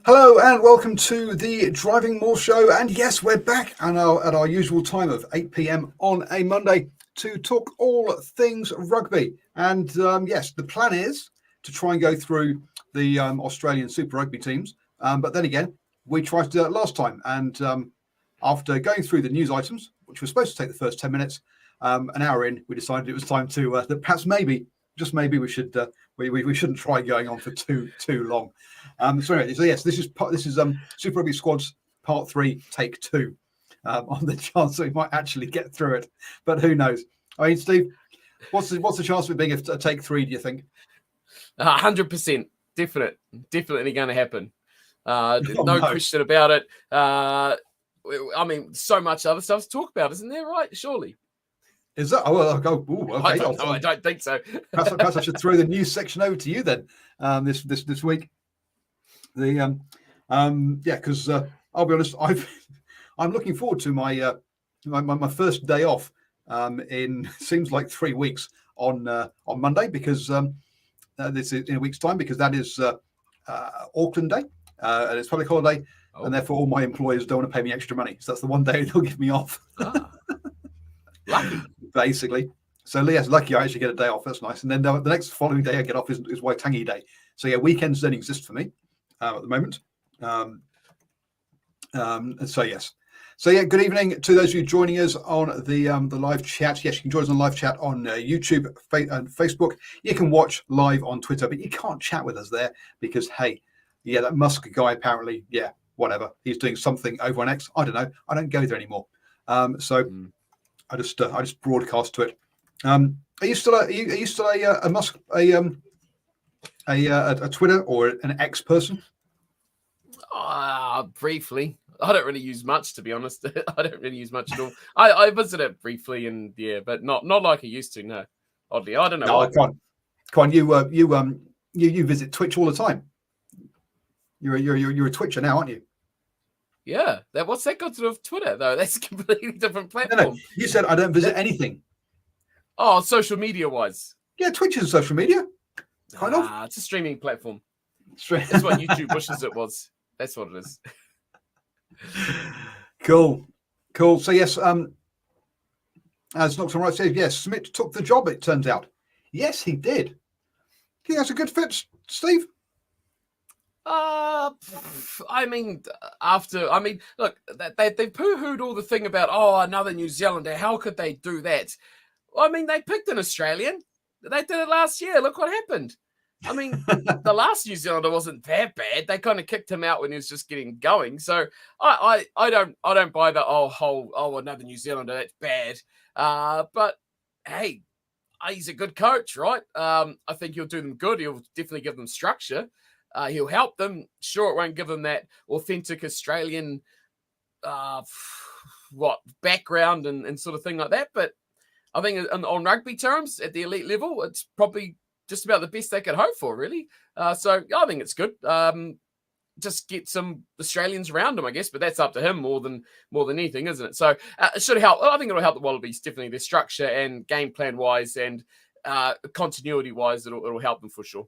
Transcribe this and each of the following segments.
Hello and welcome to the DrivingMaul show. And yes, we're back at our usual time of 8 p.m. on a Monday to talk all things rugby. And yes, the plan is to try and go through the Australian Super Rugby teams. But then again, we tried to do that last time. And after going through the news items, which were supposed to take the first 10 minutes, an hour in, we decided it was time to that perhaps maybe, just maybe, we should we shouldn't try going on for too long. So yes, this is Super Rugby Squads Part 3, Take 2, on the chance that we might actually get through it, but who knows? I mean, Steve, what's the chance of it being a Take 3? Do you think? 100%, definitely going to happen. No question about it. I mean, so much other stuff to talk about, isn't there? Right? Surely. Is that? Oh, well, I'll go. Ooh, okay. I don't think so. perhaps I should throw the news section over to you then. This week. Because I'll be honest, I'm looking forward to my first day off in seems like 3 weeks on Monday, because this is in a week's time, because that is Auckland Day and it's public holiday, and therefore all my employers don't want to pay me extra money, so that's the one day they'll give me off. Lucky. Basically. So yes, lucky I actually get a day off. That's nice. And then the next following day I get off is Waitangi Day. So yeah, weekends don't exist for me at the moment. So yes. So yeah, good evening to those of you joining us on the live chat. Yes, you can join us on live chat on YouTube and Facebook. You can watch live on Twitter, but you can't chat with us there because, hey, yeah, that Musk guy apparently, yeah, whatever. He's doing something over on X. I don't know. I don't go there anymore. I just broadcast to it. Are you still a Musk a Twitter or an X person? Briefly. I don't really use much, to be honest. I don't really use much at all. I visit it briefly, and yeah, but not like I used to. No, oddly, I don't know. No, I can't. Come on, you visit Twitch all the time. You're a Twitcher now, aren't you? Yeah, what's that got to do with Twitter though? That's a completely different platform. No, you said I don't visit anything. Oh, social media wise. Yeah, Twitch is social media. Kind of. It's a streaming platform. That's what YouTube wishes it was. That's what it is. Cool. So yes, as Knox on Right says, yes, Smith took the job, it turns out. Yes, he did. Do you think that's a good fit, Steve? I mean, look, they poo-hooed all the thing about, another New Zealander. How could they do that? I mean, they picked an Australian. They did it last year. Look what happened. I mean, the last New Zealander wasn't that bad. They kind of kicked him out when he was just getting going. So I don't buy the another New Zealander, that's bad. But hey, he's a good coach, right? I think he'll do them good. He'll definitely give them structure. He'll help them. Sure, it won't give them that authentic Australian background and sort of thing like that. But I think on rugby terms, at the elite level, it's probably just about the best they could hope for, really. So I think it's good. Just get some Australians around him, I guess, but that's up to him more than anything, isn't it? So it should help. I think it'll help the Wallabies, definitely, their structure and game plan wise and continuity wise. It'll help them for sure.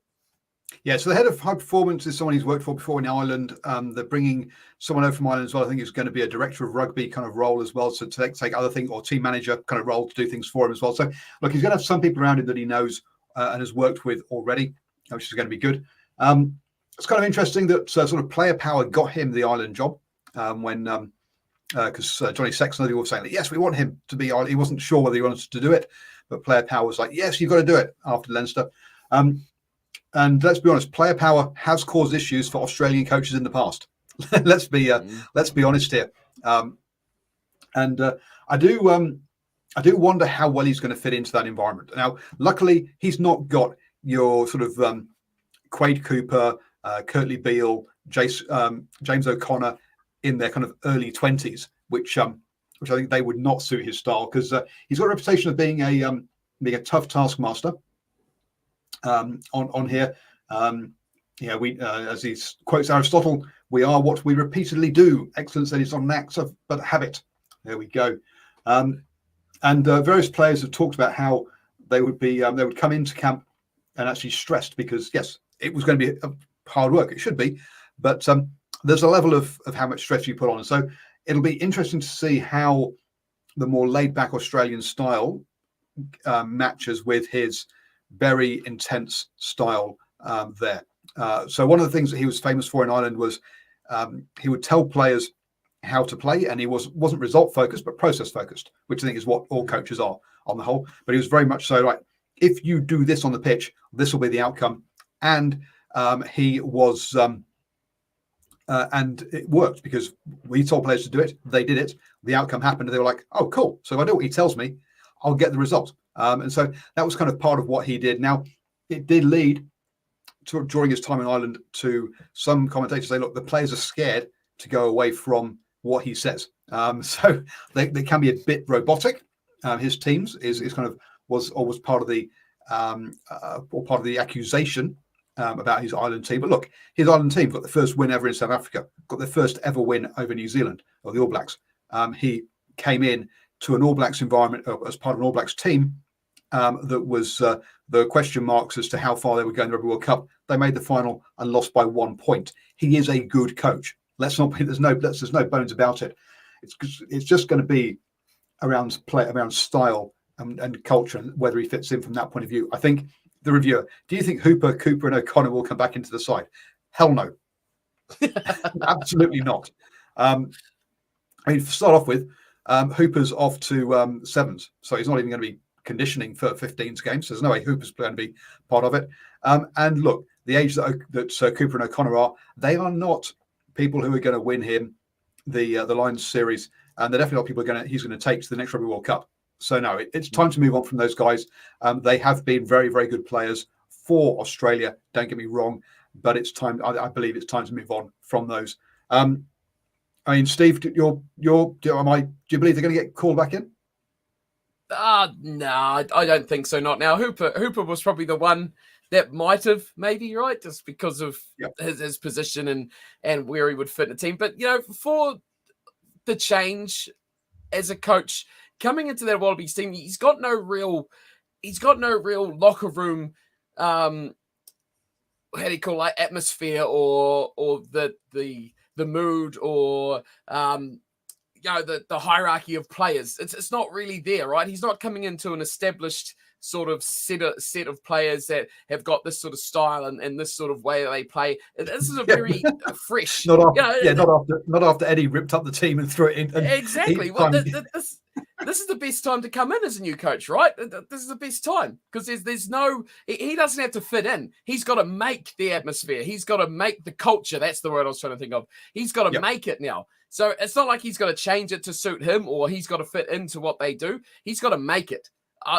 Yeah, so the head of high performance is someone he's worked for before in Ireland. They're bringing someone over from Ireland as well. I think it's going to be a director of rugby kind of role as well, so to take other things, or team manager kind of role to do things for him as well. So look, he's going to have some people around him that he knows and has worked with already, which is going to be good. It's kind of interesting that sort of player power got him the Ireland job because Johnny Sexton were saying that, yes, we want him to be Ireland. He wasn't sure whether he wanted to do it, but player power was like, yes, you've got to do it after Leinster. And let's be honest, player power has caused issues for Australian coaches in the past. let's be honest here. I do wonder how well he's going to fit into that environment. Now, luckily, he's not got your sort of Quade Cooper, Curtly Beale, James O'Connor in their kind of early 20s, which I think they would not suit his style, because he's got a reputation of being a tough taskmaster. On here, we as he quotes Aristotle, we are what we repeatedly do. Excellence then is not an act of but a habit. There we go. And various players have talked about how they would come into camp and actually stressed, because yes, it was going to be hard work. It should be, but there's a level of how much stress you put on. So it'll be interesting to see how the more laid back Australian style matches with his very intense style there. So one of the things that he was famous for in Ireland was he would tell players how to play, and he wasn't result focused but process focused, which I think is what all coaches are on the whole. But he was very much so like, if you do this on the pitch, this will be the outcome. And he was and it worked because we told players to do it, they did it, the outcome happened, and they were like, oh cool, so if I do what he tells me, I'll get the result. And so that was kind of part of what he did. Now it did lead to, during his time in Ireland, to some commentators say, look, the players are scared to go away from what he says. So they can be a bit robotic. His teams is kind of was always part of the or part of the accusation about his Ireland team. But look, his Ireland team got the first win ever in South Africa, got their first ever win over New Zealand or the All Blacks. He came in to an All Blacks environment as part of an All Blacks team that was the question marks as to how far they would go in the Rugby World Cup. They made the final and lost by 1 point. He is a good coach. Let's not be, there's no bones about it. It's just going to be around play, around style and culture, and whether he fits in from that point of view. I think the reviewer, do you think Hooper, Cooper, and O'Connor will come back into the side? Hell no. Absolutely not. I mean, to start off with, Hooper's off to sevens, so he's not even going to be conditioning for 15s games. So there's no way Hooper's going to be part of it. And look, the age that Cooper and O'Connor are, they are not people who are going to win him the Lions series, and they're definitely not people he's going to take to the next Rugby World Cup. So no, it's time to move on from those guys. They have been very, very good players for Australia. Don't get me wrong, but it's time. I believe it's time to move on from those. I mean, Steve, do you believe they're going to get called back in? No, I don't think so. Not now. Hooper was probably the one that might have, maybe, right, just because of his position and where he would fit in the team. But for the change as a coach coming into that Wallabies team, he's got no real locker room. How do you call it, atmosphere or the mood or the hierarchy of players. It's not really there, right? He's not coming into an established sort of set of players that have got this sort of style and this sort of way that they play. This is a very fresh. Not after Eddie ripped up the team and threw it in. Exactly. Well, this is the best time to come in as a new coach, right? This is the best time because there's no. He doesn't have to fit in. He's got to make the atmosphere. He's got to make the culture. That's the word I was trying to think of. He's got to make it now. So it's not like he's got to change it to suit him or he's got to fit into what they do. He's got to make it.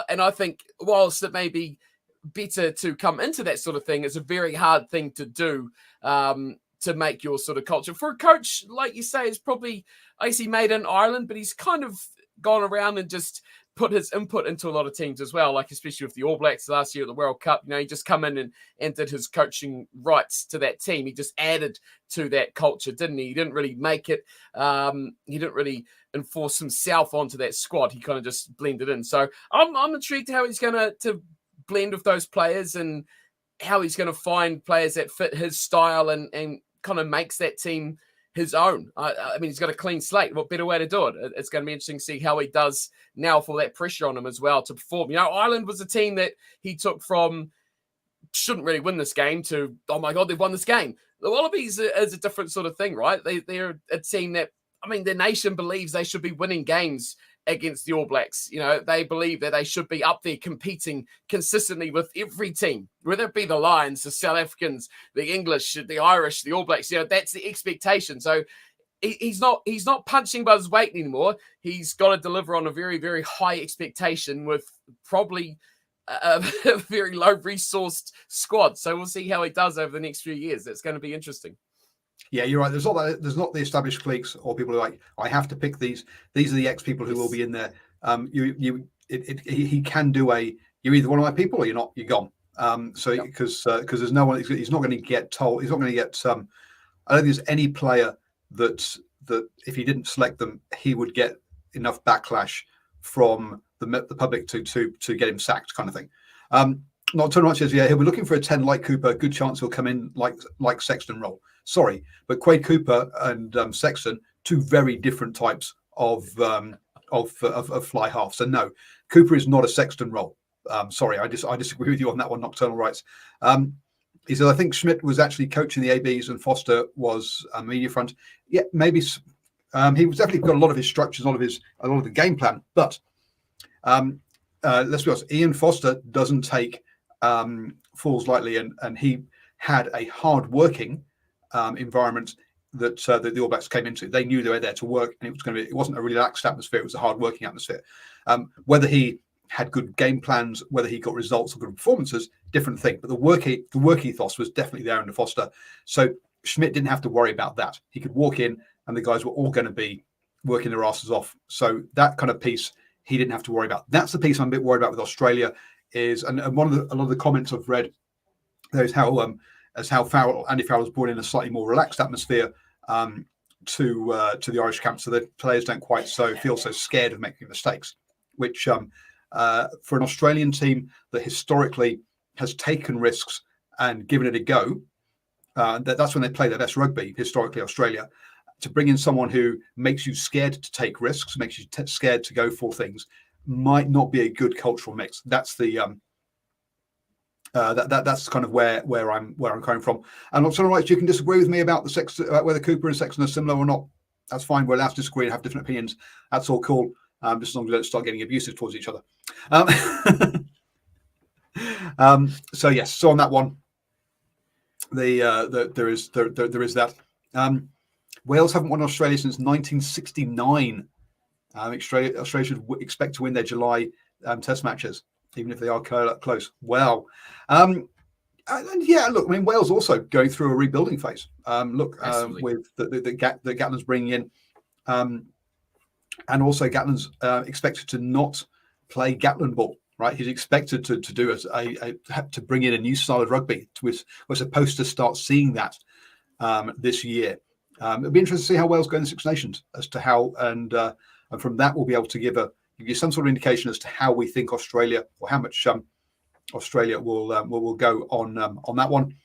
And I think whilst it may be better to come into that sort of thing, it's a very hard thing to do to make your sort of culture. For a coach, like you say, is probably, I guess he made in Ireland, but he's kind of gone around and just put his input into a lot of teams as well, like especially with the All Blacks last year at the World Cup. He just come in and did his coaching rights to that team. He just added to that culture, didn't he? He didn't really make it. He didn't really enforce himself onto that squad. He kind of just blended in. So I'm intrigued how he's going to blend with those players and how he's going to find players that fit his style and kind of makes that team his own. I mean, he's got a clean slate. What better way to do it? It's going to be interesting to see how he does now for that pressure on him as well to perform. Ireland was a team that he took from shouldn't really win this game to, oh my God, they've won this game. The Wallabies is a different sort of thing, right? They're a team that, I mean, the nation believes they should be winning games against the All Blacks. They believe that they should be up there competing consistently with every team, whether it be the Lions, the South Africans, the English, the Irish, the All Blacks. That's the expectation. So he's not punching by his weight anymore. He's got to deliver on a very, very high expectation with probably a very low resourced squad. So we'll see how he does over the next few years. It's going to be interesting. Yeah, you're right. There's not the established cliques or people who are like, I have to pick these. These are the ex people who will be in there. He can do you're either one of my people or you're not. You're gone. Because there's no one. He's not going to get told. He's not going to get. I don't think there's any player that if he didn't select them, he would get enough backlash from the public to get him sacked, kind of thing. Nocturnal Right says, yeah, he'll be looking for a 10 like Cooper. Good chance he'll come in like Sexton role. Sorry, but Quade Cooper and Sexton, two very different types of fly half. So no, Cooper is not a Sexton role. Sorry, I disagree with you on that one, Nocturnal Rights. He said, I think Schmidt was actually coaching the ABs and Foster was media front. Yeah, maybe he was definitely got a lot of his structures, a lot of the game plan. But let's be honest, Ian Foster doesn't take falls lightly, and he had a hard-working environment that the All Blacks came into. They knew they were there to work, and it wasn't a relaxed atmosphere. It was a hard-working atmosphere. Whether he had good game plans, whether he got results or good performances, different thing. But the work ethos was definitely there under Foster. So Schmidt didn't have to worry about that. He could walk in, and the guys were all going to be working their asses off. So that kind of piece he didn't have to worry about. That's the piece I'm a bit worried about with Australia. Is and a lot of the comments I've read there is how Andy Farrell was brought in a slightly more relaxed atmosphere to the Irish camp, so the players don't quite feel so scared of making mistakes, which for an Australian team that historically has taken risks and given it a go, that's when they play their best rugby, historically, Australia. To bring in someone who makes you scared to take risks, makes you scared to go for things, might not be a good cultural mix. That's the that's kind of where I'm coming from. And on some rights, you can disagree with me about whether Cooper and Sexton are similar or not. That's fine. We're allowed to disagree and have different opinions. That's all cool. Just as long as we don't start getting abusive towards each other. So yes, so on that one, there is that. Wales haven't won Australia since 1969. Australia should expect to win their July Test matches, even if they are close. Well, and yeah, look, I mean, Wales also going through a rebuilding phase. With the Gatland's bringing in, and also Gatland's expected to not play Gatland ball. Right, he's expected to do to bring in a new style of rugby. We're supposed to start seeing that this year. It'll be interesting to see how Wales go in the Six Nations as to how, and from that we'll be able to give you some sort of indication as to how we think Australia, or how much Australia will go on that one.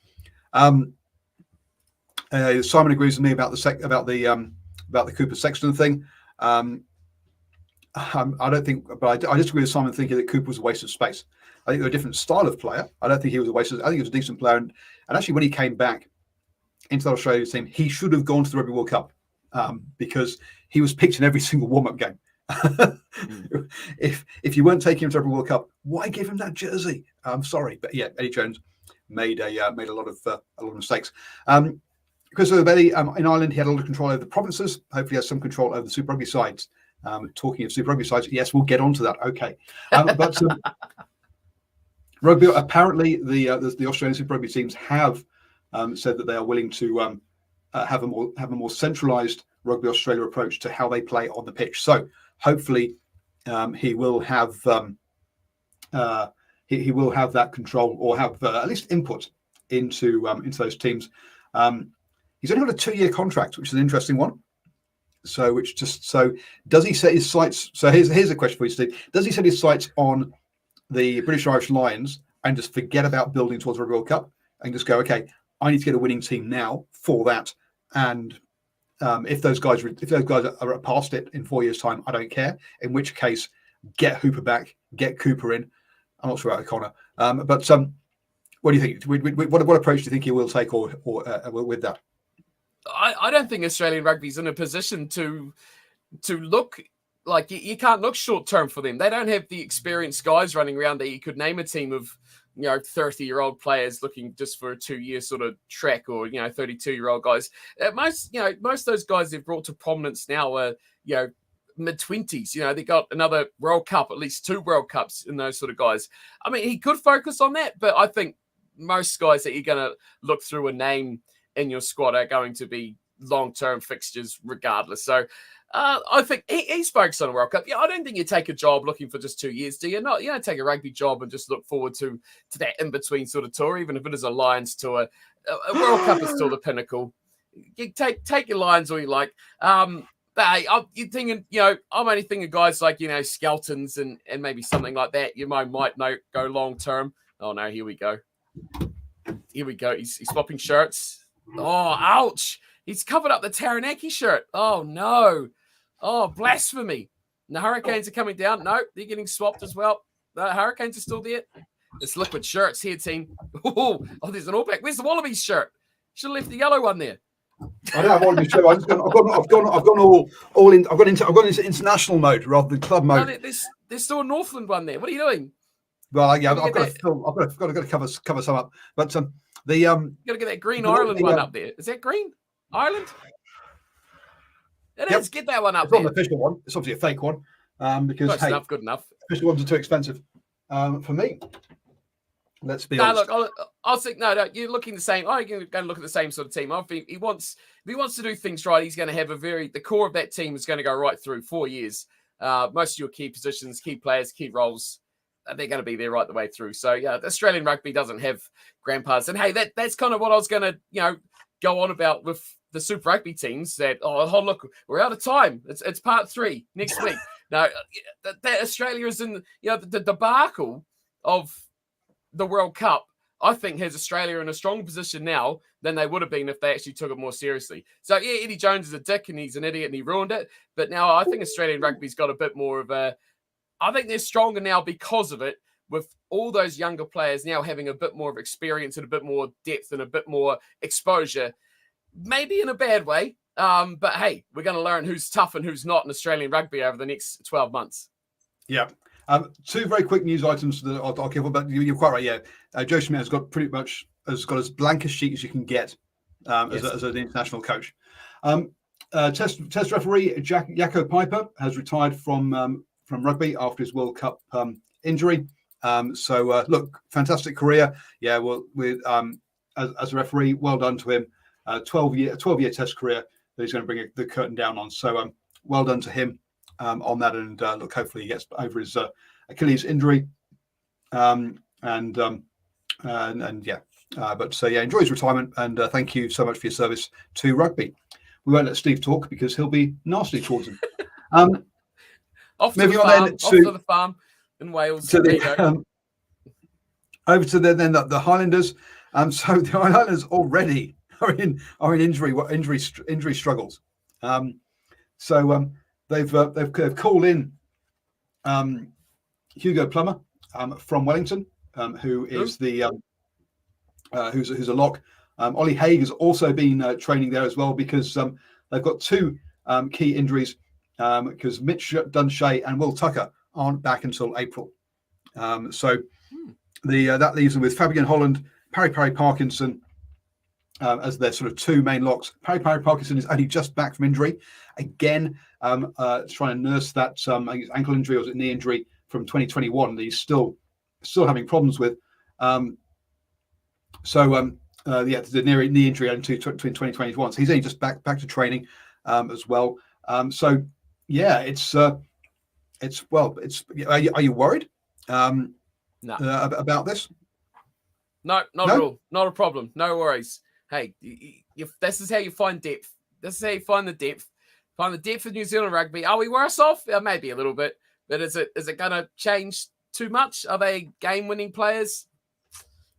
Simon agrees with me about the Cooper Sexton thing. I don't think, but I disagree with Simon thinking that Cooper was a waste of space. I think they're a different style of player. I don't think he was a waste of. I think he was a decent player, and actually when he came back into the Australia team, he should have gone to the Rugby World Cup because he was picked in every single warm-up game. If you weren't taking him to the Rugby World Cup, why give him that jersey? I'm sorry, but yeah, Eddie Jones made a lot of mistakes. Christopher Belly in Ireland, he had a lot of control over the provinces. Hopefully, he has some control over the Super Rugby sides. Talking of Super Rugby sides, yes, we'll get onto that. Okay, but rugby. Apparently, the Australian Super Rugby teams have said that they are willing to have a more centralised Rugby Australia approach to how they play on the pitch. So hopefully, he will have he will have that control, or have at least input into those teams. He's only got a 2-year contract, which is an interesting one. So does he set his sights? So here's a question for you, Steve. Does he set his sights on the British Irish Lions and just forget about building towards the World Cup and just go, okay, I need to get a winning team now for that. And if those guys are past it in 4 years' time, I don't care. In which case, get Hooper back, get Cooper in. I'm not sure about O'Connor, but what do you think? What approach do you think he will take, or with that? I don't think Australian rugby's in a position to look like you can't look short term for them. They don't have the experienced guys running around that you could name a team of 30-year-old players looking just for a 2-year sort of track, or 32-year-old guys. Most of those guys they've brought to prominence now are mid-20s. They got another World Cup, at least 2 World Cups in those sort of guys. I mean, he could focus on that, but I think most guys that you're going to look through a name in your squad are going to be long-term fixtures regardless. So I think he's focused on a World Cup. Yeah, I don't think you take a job looking for just 2 years, do you? Not, take a rugby job and just look forward to that in-between sort of tour, even if it is a Lions tour. A World Cup is still the pinnacle. You take your Lions all you like. But hey, you're thinking, I'm only thinking guys like, Skeltons and maybe something like that. You might not go long-term. Oh no, here we go. Here we go. He's swapping shirts. Oh, ouch. He's covered up the Taranaki shirt. Oh no. Oh, blasphemy. The Hurricanes are coming down. No, they're getting swapped as well. The Hurricanes are still there. It's liquid shirts here, team. Oh, there's an All Black. Where's the Wallabies shirt? Should have left the yellow one there. I don't have all your show. I've gone into international mode rather than club mode. No, there's still a Northland one there. What are you doing? Well, I've got to cover some up. But you got to get that green Ireland one up there. Is that green Ireland? It is. Get that one up it's there. It's not an official one. It's obviously a fake one. Because good enough. Official ones are too expensive for me. Let's be honest. Look, I'll think. No, you're looking the same. You're going to look at the same sort of team. I think if he wants to do things right, he's going to have the core of that team is going to go right through 4 years. Most of your key positions, key players, key roles, they're going to be there right the way through. So yeah, Australian rugby doesn't have grandpas. And hey, that's kind of what I was going to go on about with the Super Rugby teams. That look, we're out of time. It's part 3 next week. No, that Australia is in the debacle of the World Cup, I think, has Australia in a stronger position now than they would have been if they actually took it more seriously. So, yeah, Eddie Jones is a dick and he's an idiot and he ruined it. But now I think Australian rugby's got a bit more of I think they're stronger now because of it, with all those younger players now having a bit more of experience and a bit more depth and a bit more exposure, maybe in a bad way. But, hey, we're going to learn who's tough and who's not in Australian rugby over the next 12 months. Yeah. 2 very quick news items that I'll give, but you're quite right. Yeah, Joe Schmidt has got as blank a sheet as you can get as an international coach. Test referee Jaco Piper has retired from rugby after his World Cup injury. Look, fantastic career. Yeah, well, as a referee, well done to him. 12-year Test career that he's going to bring the curtain down on. So well done to him. On that, and look, hopefully he gets over his Achilles injury, enjoy his retirement, and thank you so much for your service to rugby. We won't let Steve talk because he'll be nasty towards him. Off to the farm in Wales. Over to the Highlanders. So the Highlanders already are in injury struggles. They've called in Hugo Plummer from Wellington, who is who's a lock. Ollie Haig has also been training there as well because they've got 2 key injuries because Mitch Dunshea and Will Tucker aren't back until April. That leaves them with Fabian Holland, Parry Parkinson as their sort of 2 main locks. Parry Parkinson is only just back from injury. Again, trying to nurse that ankle injury or knee injury from 2021 that he's still having problems with. The knee injury into 2021. So he's only just back to training as well. Are you worried about this? No, not at all. Not a problem. No worries. Hey, this is how you find depth. This is how you find the depth. Find the depth of New Zealand rugby. Are we worse off? Maybe a little bit. But is it going to change too much? Are they game-winning players?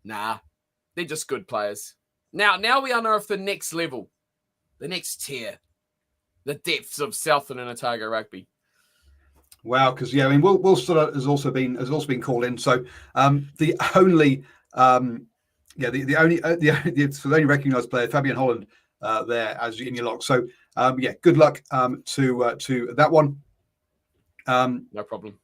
Nah, they're just good players. Now we unearth the next level, the next tier, the depths of Southern and Otago rugby. Wow, because Will Stoddart has also been called in. So the only recognised player, Fabian Holland, there as in your lock. So good luck to that one. No problem.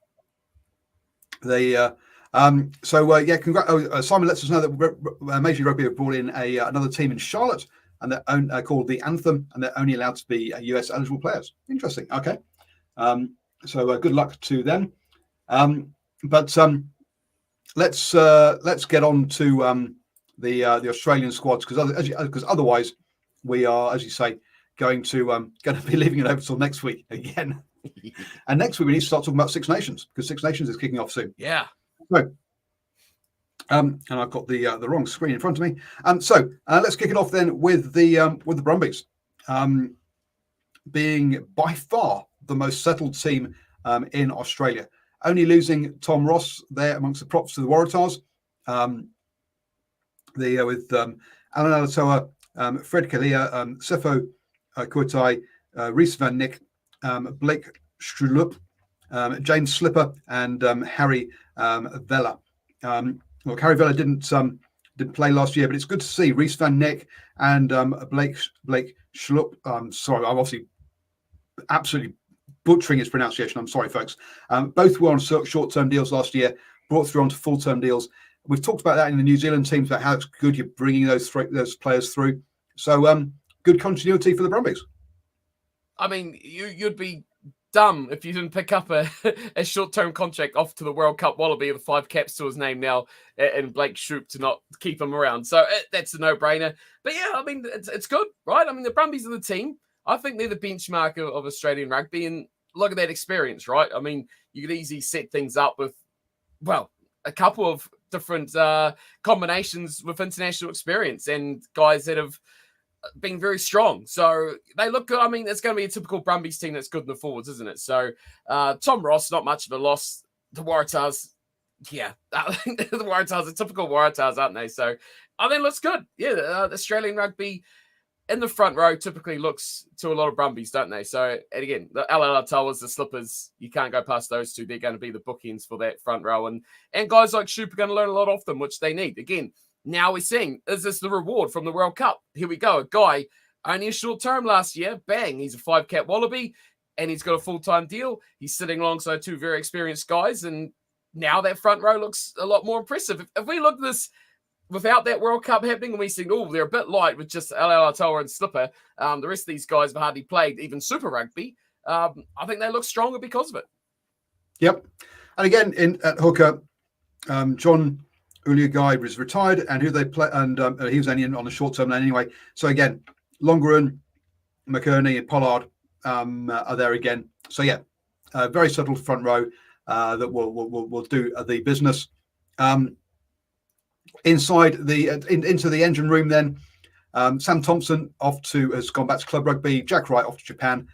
Simon lets us know that Major League Rugby have brought in another team in Charlotte, and they're called the Anthem, and they're only allowed to be US eligible players. Interesting. Okay. Good luck to them. Let's get on to the Australian squads because otherwise we are, as you say, going to be leaving it over till next week again. And next week we need to start talking about Six Nations because Six Nations is kicking off soon. Yeah. So, and I've got the wrong screen in front of me. Let's kick it off then with the Brumbies, being by far the most settled team in Australia. Only losing Tom Ross there amongst the props to the Waratahs. With Alan Alatoa, Fred Kalia, Sefo Kuatai, Reese Van Nick, Blake Strulup, James Slipper, and Harry Vella. Look, Harry Vella didn't play last year, but it's good to see Reese Van Nick and Blake Schlupp. Sorry, I'm obviously absolutely butchering his pronunciation. I'm sorry, folks. Both were on short-term deals last year, brought through onto full-term deals. We've talked about that in the New Zealand teams, about how good you're bringing those players through. So good continuity for the Brumbies. I mean, you'd be dumb if you didn't pick up a short-term contract off to the World Cup Wallaby with 5 caps to his name now, and Blake Shroop to not keep him around. So that's a no-brainer. But yeah, I mean, it's good, right? I mean, the Brumbies are the team. I think they're the benchmark of Australian rugby, and look at that experience, right? I mean, you could easily set things up with, well, a couple of different combinations with international experience and guys that have been very strong. So they look good. I mean, it's going to be a typical Brumbies team that's good in the forwards, isn't it? So Tom Ross, not much of a loss. The Waratahs, yeah, I think the Waratahs are typical Waratahs, aren't they? So I think it looks good. Yeah, Australian rugby in the front row typically looks to a lot of Brumbies, don't they? So, and again, the LLR the Slippers, you can't go past those two. They're going to be the bookends for that front row. And guys like Shoop are going to learn a lot off them, which they need. Again, now we're seeing, is this the reward from the World Cup? Here we go. A guy, only a short term last year, bang, he's a 5-cap Wallaby, and he's got a full-time deal. He's sitting alongside 2 very experienced guys, and now that front row looks a lot more impressive. If we look at this without that World Cup happening, and we think, oh, they're a bit light with just Alatoa and Slipper, the rest of these guys have hardly played even Super Rugby. I think they look stronger because of it. Yep. And again, at hooker, John Uliagai was retired, and who they play, and he was only on a short term anyway. So again, Longeron, McKerney, and Pollard are there again. So yeah, very settled front row that will do the business. Inside the into the engine room, then Sam Thompson has gone back to club rugby. Jack Wright off to Japan.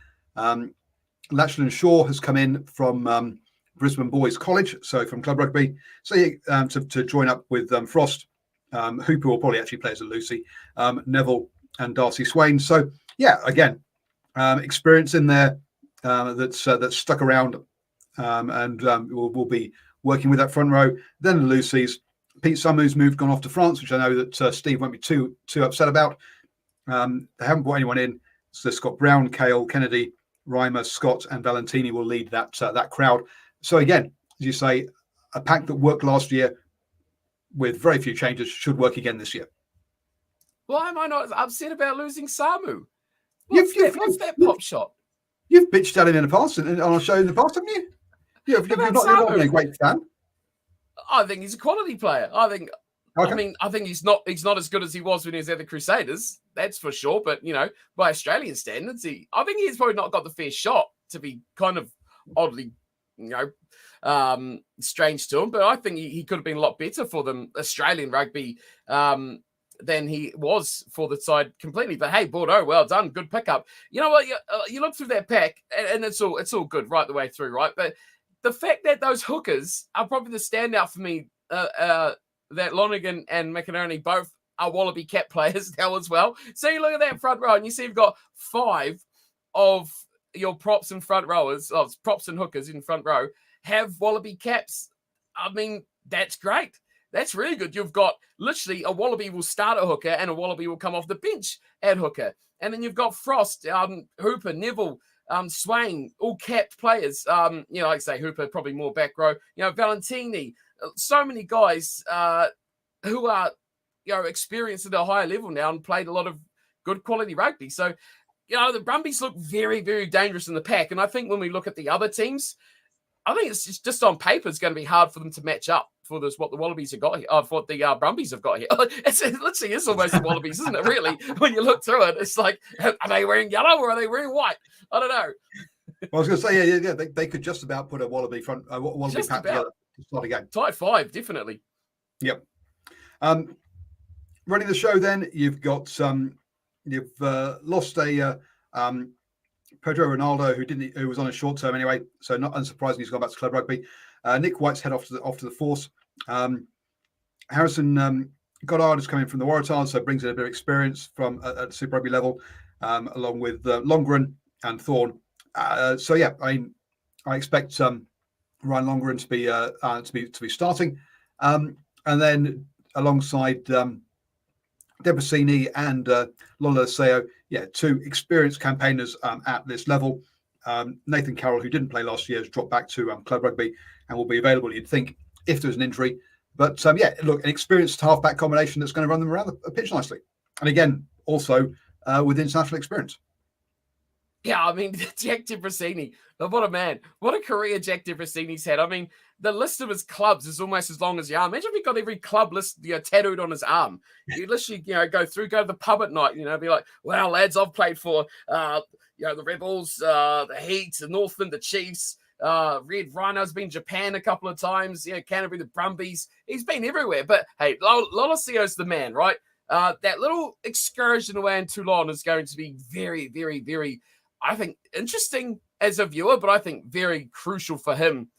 Lachlan Shaw has come in from Brisbane Boys College, so from club rugby. So to join up with Frost, Hooper will probably actually play as a Lucy, Neville and Darcy Swain. So yeah, again, experience in there that's stuck around, and we'll be working with that front row. Then the Lucy's. Pete Sumner's gone off to France, which I know that Steve won't be too upset about. They haven't brought anyone in. So Scott Brown, Kale, Kennedy, Reimer, Scott, and Valentini will lead that crowd. So again, as you say, a pack that worked last year with very few changes should work again this year. Why am I not upset about losing Samu? What's that pop shot? You've bitched at him in the past, and on a show in the past, haven't you? You've not been a great fan. I think he's a quality player. Okay. I think he's not as good as he was when he was at the Crusaders. That's for sure. But by Australian standards, I think he's probably not got the fair shot, to be kind of oddly, strange to him. But I think he could have been a lot better for them, Australian rugby, than he was for the side completely. But hey, Bordeaux, well done, good pickup. You know what? You look through that pack, and it's all good right the way through, right? But the fact that those hookers are probably the standout for me, that Lonergan and McInerney both are Wallaby cap players now as well. So you look at that front row and you see you've got 5 of your props and front rowers, props and hookers in front row, have Wallaby caps. I mean, that's great. That's really good. You've got literally a Wallaby will start at hooker and a Wallaby will come off the bench at hooker. And then you've got Frost, Hooper, Neville, Swain, all capped players. Like I say, Hooper probably more back row. Valentini, so many guys who are experienced at a higher level now and played a lot of good quality rugby. So the Brumbies look very, very dangerous in the pack. And I think when we look at the other teams, I think it's just on paper it's going to be hard for them to match up for this what the Wallabies have got here, for what the Brumbies have got here. It literally is almost the Wallabies, isn't it? Really, when you look through it, it's like, are they wearing yellow or are they wearing white? I don't know. Well, I was going to say, yeah, they could just about put a Wallaby front, Wallaby just pack together to start again. Type 5, definitely. Yep. Running the show, then you've got you've lost a Pedro Ronaldo who was on a short term anyway, so not unsurprisingly he's gone back to club rugby. Nick White's head off to the force. Harrison Goddard is coming from the Waratahs, so brings in a bit of experience from at Super Rugby level, along with Longren and Thorne. So yeah, I expect Ryan Longren to be starting, and then alongside Debrasini and Lola Seo, yeah, two experienced campaigners at this level. Nathan Carroll, who didn't play last year, has dropped back to Club Rugby and will be available, you'd think, if there's an injury. But yeah, look, an experienced halfback combination that's going to run them around the pitch nicely. And again, also with international experience. Yeah, I mean, Jack Debrasini, what a man. What a career Jack Debrasini's had. I mean, the list of his clubs is almost as long as your arm. Imagine if he got every club list, tattooed on his arm. You literally, go to the pub at night, be like, well, lads, I've played for, the Rebels, the Heat, the Northland, the Chiefs, Red Rhinos, been Japan a couple of times, Canterbury, the Brumbies. He's been everywhere. But hey, Lolasio's the man, right? That little excursion away in Toulon is going to be very, very, very, I think, interesting as a viewer, but I think very crucial for him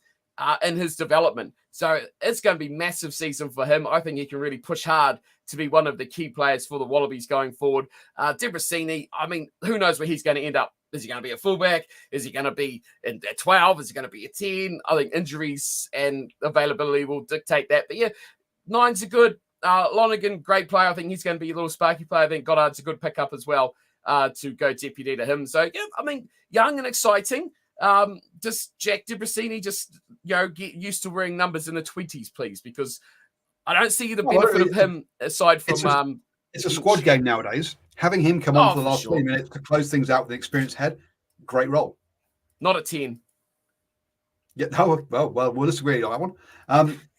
in his development. So it's going to be a massive season for him. I think he can really push hard to be one of the key players for the Wallabies going forward. Debrasini, I mean, who knows where he's going to end up? Is he going to be a fullback? Is he going to be at 12? Is he going to be a 10? I think injuries and availability will dictate that. But yeah, 9's a good. Lonergan, great player. I think he's going to be a little sparky player. I think Goddard's a good pickup as well to go deputy to him. So, yeah, I mean, young and exciting. Just Jack Debrasini, get used to wearing numbers in the 20s, please, because I don't see the benefit of him aside from... It's a squad game nowadays. Having him come on for the last 20 minutes to close things out with an experienced head, great role. Not a 10. Yeah, well, we'll disagree on that one.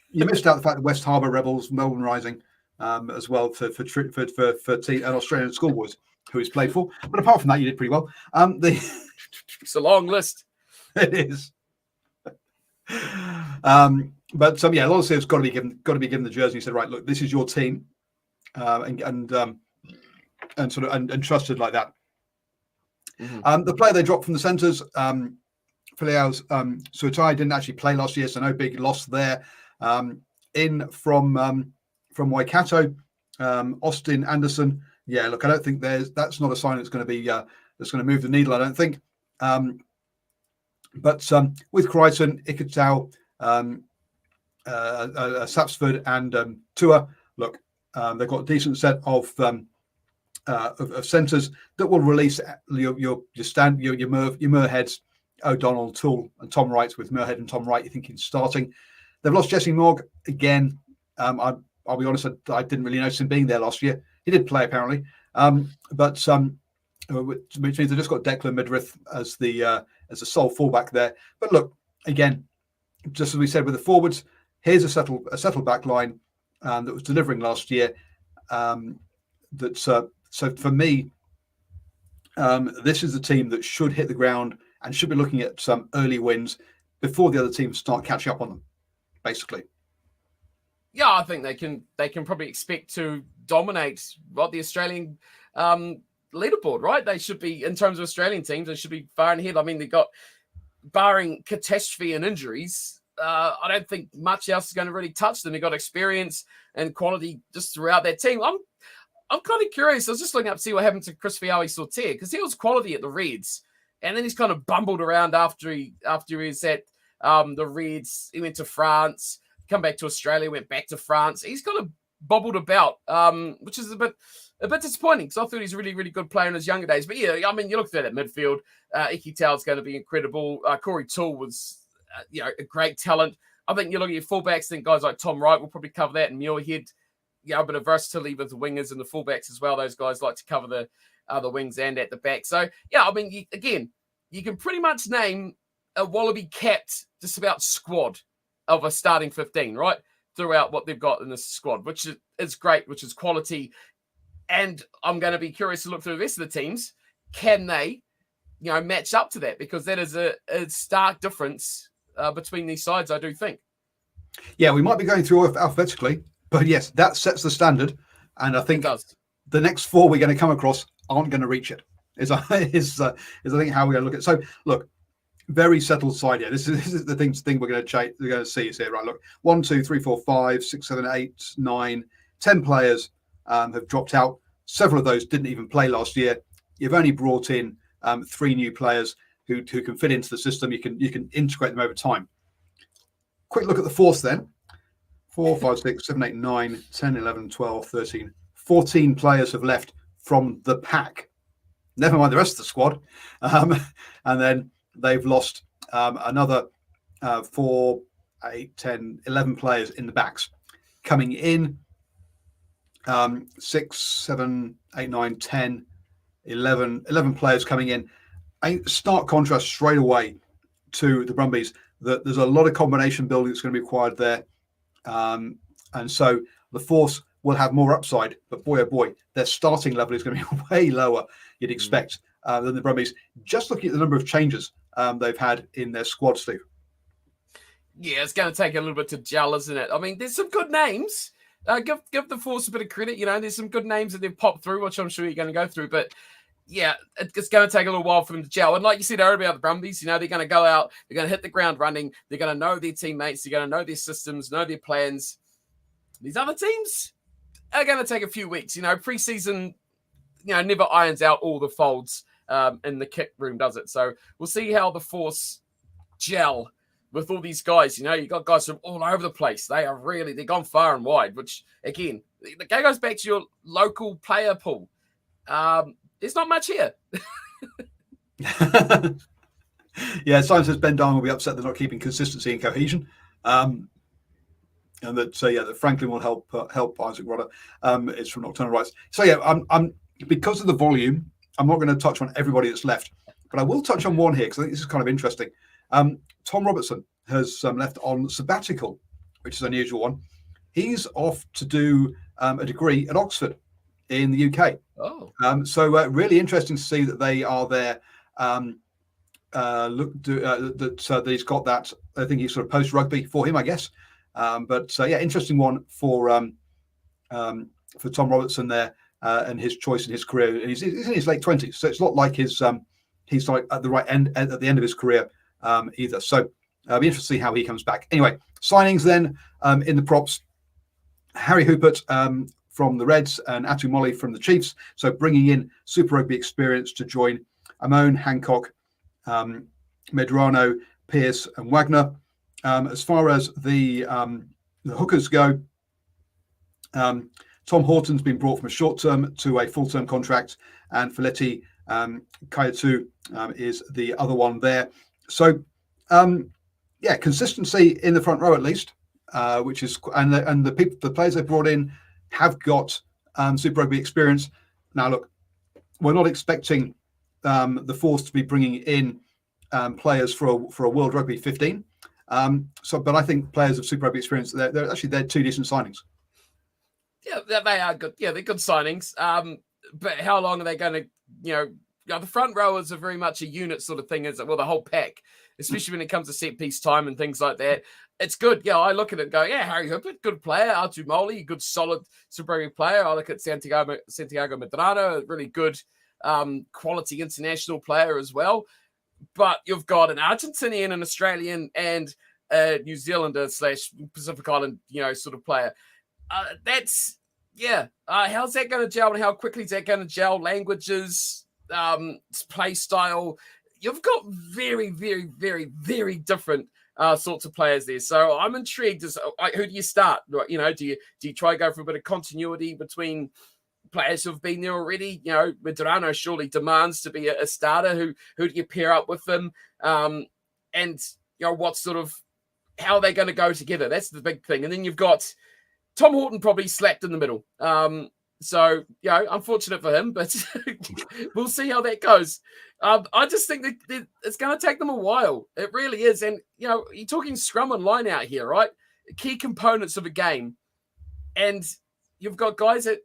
You missed out the fact that West Harbour Rebels, Melbourne Rising, as well for an Australian schoolboys who he's played for. But apart from that, you did pretty well. It's a long list. It is. But yeah, Lawrence has got to be given the jersey. He said, right, look, this is your team, and trusted like that. Mm-hmm. The player they dropped from the centres, Filiaus Suatai, didn't actually play last year, so no big loss there. In from Waikato, Austin Anderson. Yeah, look, I don't think that's not a sign that's going to be that's going to move the needle. I don't think. But with Crichton, Ikitau, Sapsford, and Tua, look, they've got a decent set of centres that will release your Muirheads, O'Donnell, Toole, and Tom Wright. With Muirhead and Tom Wright, you're thinking starting. They've lost Jesse Morg again. I'll be honest, I didn't really notice him being there last year. He did play apparently, which means they've just got Declan Midrith as the sole fullback there. But look, again, just as we said with the forwards, here's a settled back line that was delivering last year. So for me, this is the team that should hit the ground and should be looking at some early wins before the other teams start catching up on them, basically. Yeah, I think they can probably expect to dominate the Australian leaderboard, right? They should be, in terms of Australian teams, they should be far ahead. I mean, they got, barring catastrophe and injuries, I don't think much else is going to really touch them. They got experience and quality just throughout their team. I'm kind of curious. I was just looking up to see what happened to Chris Fiawi-Sortier, because he was quality at the Reds, and then he's kind of bumbled around after he was at the Reds. He went to France, come back to Australia, went back to France. He's kind of bobbled about, which is a bit disappointing, because I thought he's a really, really good player in his younger days. But yeah, I mean, you look through that midfield. Ikitau is going to be incredible. Corey Toole was, a great talent. I think you look at your fullbacks, think guys like Tom Wright will probably cover that, and Muirhead, a bit of versatility with the wingers and the fullbacks as well. Those guys like to cover the wings and at the back. So yeah, I mean, you can pretty much name a Wallaby capped just about squad of a starting 15, right? Throughout what they've got in this squad, which is great, which is quality. And I'm going to be curious to look through the rest of the teams. Can they, match up to that? Because that is a stark difference between these sides, I do think. Yeah, we might be going through alphabetically, but yes, that sets the standard. And I think the next four we're going to come across aren't going to reach it. Is I think how we're going to look at it. So look, very settled side here. This is the thing we're going to see is here, right? Look, 1, 2, 3, 4, 5, 6, 7, 8, 9, 10 players have dropped out. Several of those didn't even play last year. You've only brought in 3 new players who can fit into the system. You can integrate them over time. Quick look at the force then. 4, 5, 6, 7, 8, 9, 10, 11, 12, 13, 14 players have left from the pack. Never mind the rest of the squad. And then they've lost another 4, 8, 10, 11 players in the backs. Coming in, 6, 7, 8, 9, 10, 11 players coming in. A stark contrast straight away to the Brumbies, that there's a lot of combination building that's going to be required there. And so the force will have more upside, but boy, oh boy, their starting level is going to be way lower, you'd expect, than the Brumbies. Just looking at the number of changes they've had in their squad, Steve. Yeah, it's going to take a little bit to gel, isn't it? I mean, there's some good names. Give the force a bit of credit. There's some good names that they've popped through, which I'm sure you're going to go through. But yeah, it's going to take a little while for them to gel. And like you said earlier about the Brumbies, they're going to go out, they're going to hit the ground running, they're going to know their teammates, they're going to know their systems, know their plans. These other teams are going to take a few weeks. Preseason, never irons out all the folds in the kit room, does it? So we'll see how the force gel with all these guys. You got guys from all over the place. They've gone far and wide, which again, the game goes back to your local player pool. There's not much here. Yeah, Simon says Ben Darwin will be upset they're not keeping consistency and cohesion. And that Franklin will help Isaac Rodder. It's from Nocturnal Rights. So yeah, I'm because of the volume, I'm not going to touch on everybody that's left, but I will touch on one here because I think this is kind of interesting. Tom Robertson has left on sabbatical, which is an unusual one. He's off to do a degree at Oxford in the UK. Oh, so really interesting to see that they are there. That he's got that. I think he's sort of post rugby for him, I guess. Interesting one for Tom Robertson there and his choice in his career. He's in his late 20s, so it's not like he's like at the right end at the end of his career either. So it'll be interesting to see how he comes back. Anyway, signings then in the props: Harry Houpert from the Reds and Atu Molly from the Chiefs. So bringing in Super Rugby experience to join Amon, Hancock, Medrano, Pearce, and Wagner. As far as the hookers go, Tom Horton's been brought from a short-term to a full-term contract, and Feleti Kayatu is the other one there. So, consistency in the front row at least, which is and the players they brought in have got Super Rugby experience. Now, look, we're not expecting the force to be bringing in players for a World Rugby 15. But I think players of Super Rugby experience, they're 2 decent signings. Yeah, they are good. Yeah, they're good signings. But how long are they going to, the front rowers are very much a unit sort of thing, is it? Well, the whole pack, especially when it comes to set piece time and things like that. It's good. Yeah, I look at it and go, yeah, Harry Houpert, good player. Atu Molly, good, solid Super Rugby player. I look at Santiago Medrano, a really good quality international player as well. But you've got an Argentinian, an Australian, and a New Zealander / Pacific Island, sort of player. How's that going to gel, and how quickly is that going to gel? Languages, play style. You've got very, very, very, very different sorts of players there. So I'm intrigued. Who do you start? Do you try to go for a bit of continuity between players who've been there already? Medrano surely demands to be a starter. Who do you pair up with them? What sort of, how are they going to go together? That's the big thing. And then you've got Tom Horton probably slapped in the middle. Unfortunate for him, but we'll see how that goes. I just think that it's going to take them a while. It really is. And, you're talking scrum and line out here, right? Key components of a game. And you've got guys that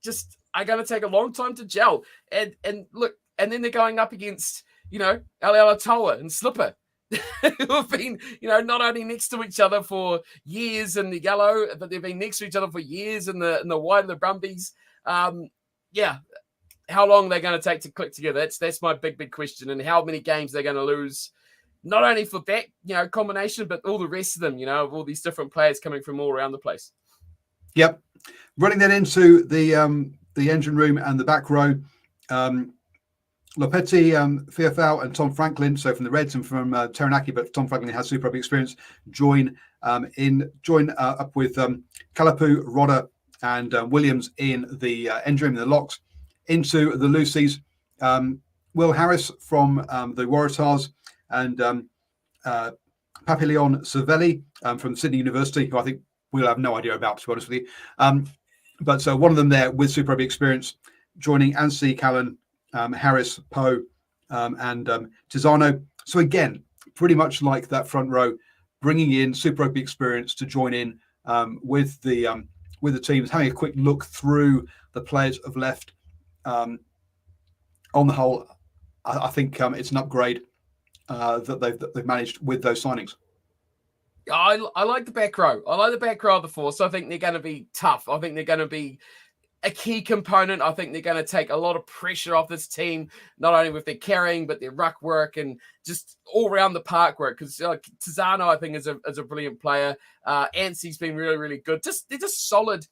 just are going to take a long time to gel. And look, and then they're going up against, Alatoa and Slipper, who have been, not only next to each other for years in the yellow, but they've been next to each other for years in the white of the Brumbies. How long they're going to take to click together? That's my big question, and how many games they're going to lose not only for that, combination, but all the rest of them, all these different players coming from all around the place. Yep. Running then into the engine room and the back row, Lopetti, Fiafau and Tom Franklin, so from the Reds and from Taranaki, but Tom Franklin has Super Rugby experience, join up with Kalapu, Rodder and Williams in the engine room, in the locks. Into the Lucies, Will Harris from the Waratahs and Papillon Cervelli from Sydney University, who I think we'll have no idea about, to be honest with you. But so one of them there with Super Rugby experience, joining Anstey, Callan, Harris, Poe, and Tizano. So again, pretty much like that front row, bringing in Super Rugby experience to join in with the teams, having a quick look through the players of left. On the whole, I think it's an upgrade that they've managed with those signings. I like the back row. I like the back row of the Force. I think they're going to be tough. I think they're going to be a key component. I think they're going to take a lot of pressure off this team, not only with their carrying, but their ruck work and just all around the park work. Because Tizano, I think, is a brilliant player. Ansie's been really, really good. They're just solid,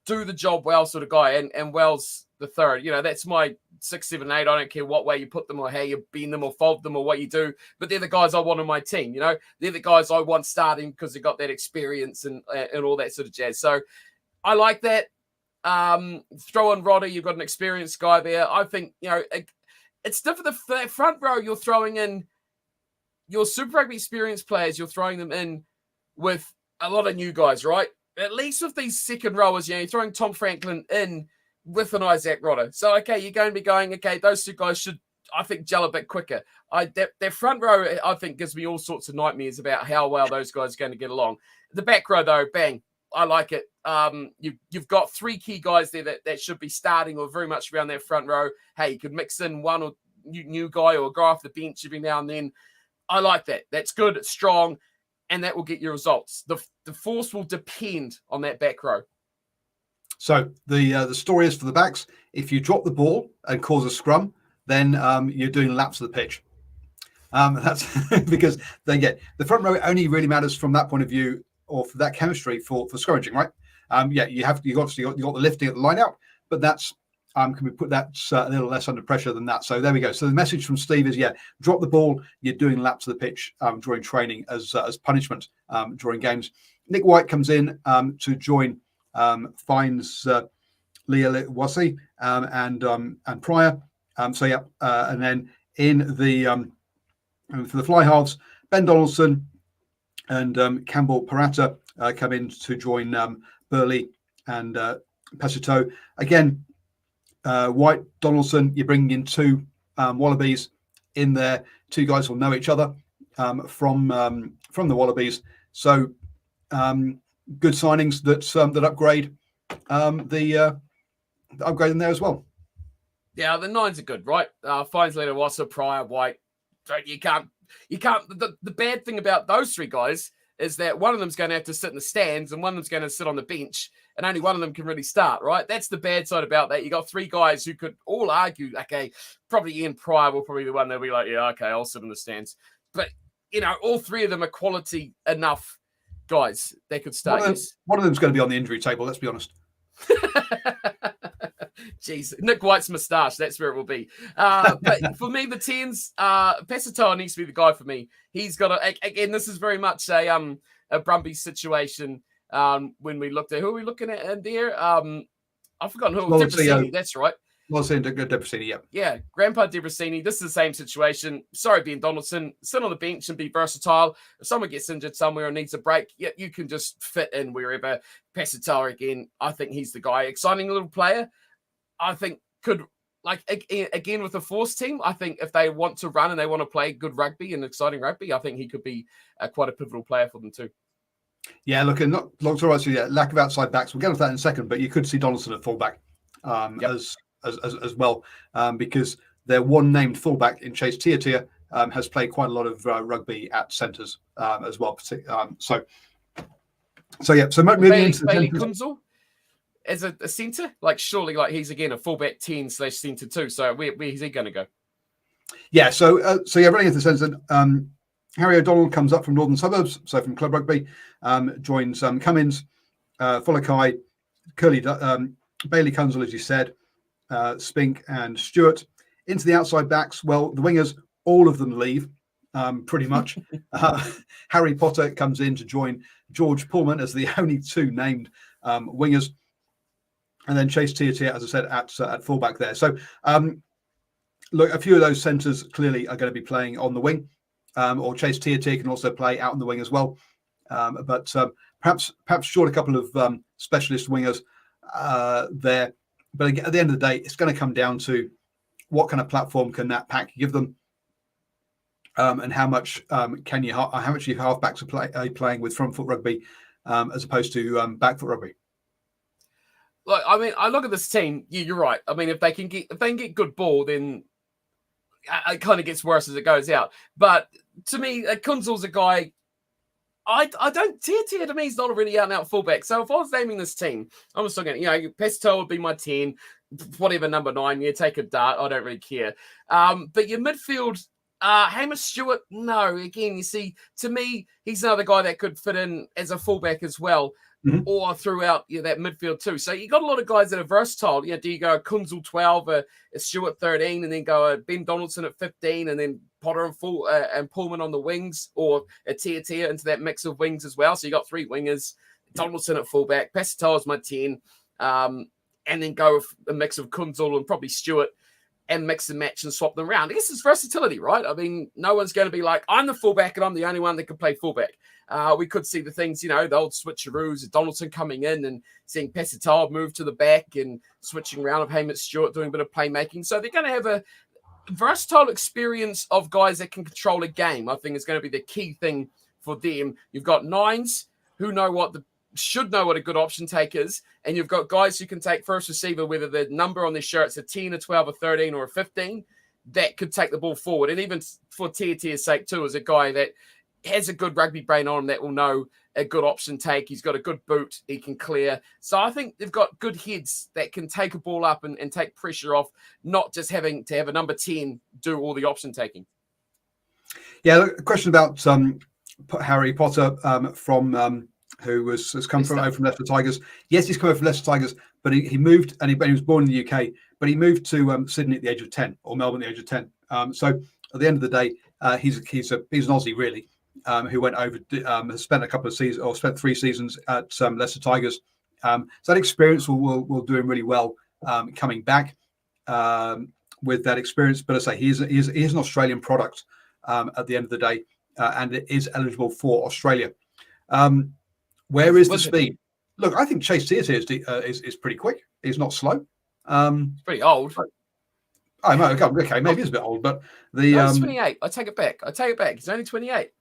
do the job well sort of guy. And Wells the third. That's my 6, 7, 8. I don't care what way you put them or how you beam them or fold them or what you do, but they're the guys I want on my team. They're the guys I want starting because they got that experience and all that sort of jazz. So I like that. Throw in Rodder, you've got an experienced guy there. I think, it's different. The front row, you're throwing in your Super Rugby experienced players, you're throwing them in with a lot of new guys, right? At least with these second rowers, you're throwing Tom Franklin in with an Isaac Rodder. So, okay, you're going to be going, okay, those two guys should, I think, gel a bit quicker. Their front row, I think, gives me all sorts of nightmares about how well those guys are going to get along. The back row, though, bang, I like it. You've got 3 key guys there that should be starting or very much around that front row. Hey, you could mix in one or new guy or a guy off the bench every now and then. I like that. That's good. It's strong, and that will get you results. The Force will depend on that back row. So the story is for the backs, if you drop the ball and cause a scrum, then you're doing laps of the pitch. That's because the front row only really matters from that point of view, or for that chemistry for scrummaging, right? You got the lifting at the line out, but that's can we put that a little less under pressure than that? So there we go. So the message from Steve is drop the ball. You're doing laps of the pitch during training as punishment during games. Nick White comes in to join. Finds Leah Wasi and Pryor. And then in the for the fly halves, Ben Donaldson and Campbell Parata come in to join Burley and Pesito. Again, White, Donaldson, you're bringing in 2 Wallabies in there. 2 guys will know each other from the Wallabies. So good signings that upgrade the upgrade in there as well. Yeah, the 9s are good, right? Fines, Leonard, Wasser, Pryor, White. You can't. The bad thing about those 3 guys is that one of them's going to have to sit in the stands and one of them's going to sit on the bench, and only one of them can really start, right? That's the bad side about that. You got 3 guys who could all argue, okay, probably Ian Pryor will probably be the one that'll be like, yeah, okay, I'll sit in the stands. But all 3 of them are quality enough guys they could start. One of them's going to be on the injury table, let's be honest. Jeez, Nick White's moustache, that's where it will be. But for me, the 10s, Pesito needs to be the guy for me. He's got again, this is very much a Brumbies situation. When we looked at who are we looking at in there? I've forgotten who. Debrasini, that's right. Debrasini, yeah. Grandpa Debrasini. This is the same situation. Sorry, Ben Donaldson. Sit on the bench and be versatile. If someone gets injured somewhere and needs a break, you can just fit in wherever. Pesito, again, I think he's the guy. Exciting little player. I think could, again, with the Force team, I think if they want to run and they want to play good rugby and exciting rugby, I think he could be quite a pivotal player for them too. Yeah, look, and not long to right, lack of outside backs. We'll get into that in a second, but you could see Donaldson at fullback as well, because their one named fullback in Chase Tiatia has played quite a lot of rugby at centres as well. So moving into Bailey Kunzel as a centre, surely he's again a fullback 10/centre too. So where's he going to go? Yeah, running into the centre, Harry O'Donnell comes up from Northern Suburbs, so from Club Rugby, joins Cummins, Folakai, Curly, Bailey Kunzel, as you said, Spink and Stewart. Into the outside backs, well, the wingers, all of them leave, pretty much. Harry Potter comes in to join George Pullman as the only two named wingers. And then Chase Tiatia, as I said, at fullback there. So, look, a few of those centres clearly are going to be playing on the wing, or Chase Tiatia can also play out on the wing as well. But perhaps short a couple of specialist wingers there. But again, at the end of the day, it's going to come down to what kind of platform can that pack give them, and how much how much your halfbacks are playing with front foot rugby as opposed to back foot rugby. Look, I mean, I look at this team. You're right. I mean, if they can get good ball, then it kind of gets worse as it goes out. But to me, Kunzel's a guy. I don't Tia to me is not a really out and out fullback. So if I was naming this team, I'm just looking at, Pestel would be my 10, whatever number 9. You take a dart. I don't really care. But your midfield, Hamish Stewart, no. Again, you see, to me, he's another guy that could fit in as a fullback as well. Mm-hmm. Or throughout that midfield too. So you got a lot of guys that are versatile. Do you go Kunzel 12, a Stewart 13, and then go a Ben Donaldson at 15, and then Potter and Pullman on the wings, or a Tia into that mix of wings as well. So you got 3 wingers, Donaldson at fullback, Pastel is my 10, and then go with a mix of Kunzel and probably Stewart, and mix and match and swap them around. I guess it's versatility, right? I mean, no one's going to be like, I'm the fullback and I'm the only one that can play fullback. We could see the things, the old switcheroos, Donaldson coming in and seeing Pesatov move to the back and switching around of Hamish Stewart doing a bit of playmaking. So they're going to have a versatile experience of guys that can control a game. I think is going to be the key thing for them. You've got 9s who should know what a good option take is, and you've got guys who can take first receiver, whether the number on their shirt's a 10, a 12, a 13, or a 15, that could take the ball forward. And even for Tia's sake too, is a guy that has a good rugby brain on him that will know a good option take. He's got a good boot. He can clear. So I think they've got good heads that can take a ball up and take pressure off, not just having to have a number 10 do all the option taking. Yeah, a question about Harry Potter from who has come from Leicester Tigers. Yes, he's come over from Leicester Tigers, but he moved, and he was born in the UK, but he moved to Sydney at the age of 10, or Melbourne at the age of 10. So at the end of the day, he's an Aussie, really, who went over, has spent a couple of seasons, or spent 3 seasons at Leicester Tigers. So that experience will do him really well coming back with that experience. But I say he is an Australian product at the end of the day, and it is eligible for Australia. Where is the speed? Look, I think Chase Tiatia is pretty quick. He's not slow. He's pretty old. I know. Okay, maybe he's a bit old, but he's 28. I take it back. He's only 28.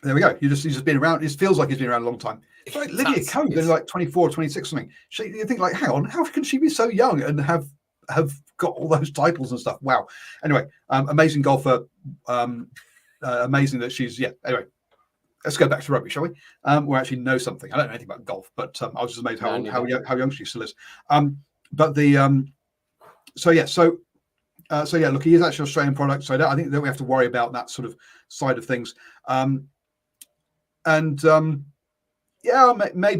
There we go. He's just been around. It feels like he's been around a long time. It's like Lydia Coe, yes. Like 24, 26 something. You think like, hang on, how can she be so young and have got all those titles and stuff? Wow. Anyway, amazing golfer. Amazing that she's Anyway. Let's go back to rugby, shall we? We actually know something. I don't know anything about golf, but I was just amazed how young she still is. But the look, he is actually an Australian product, so I think that we have to worry about that sort of side of things. Maybe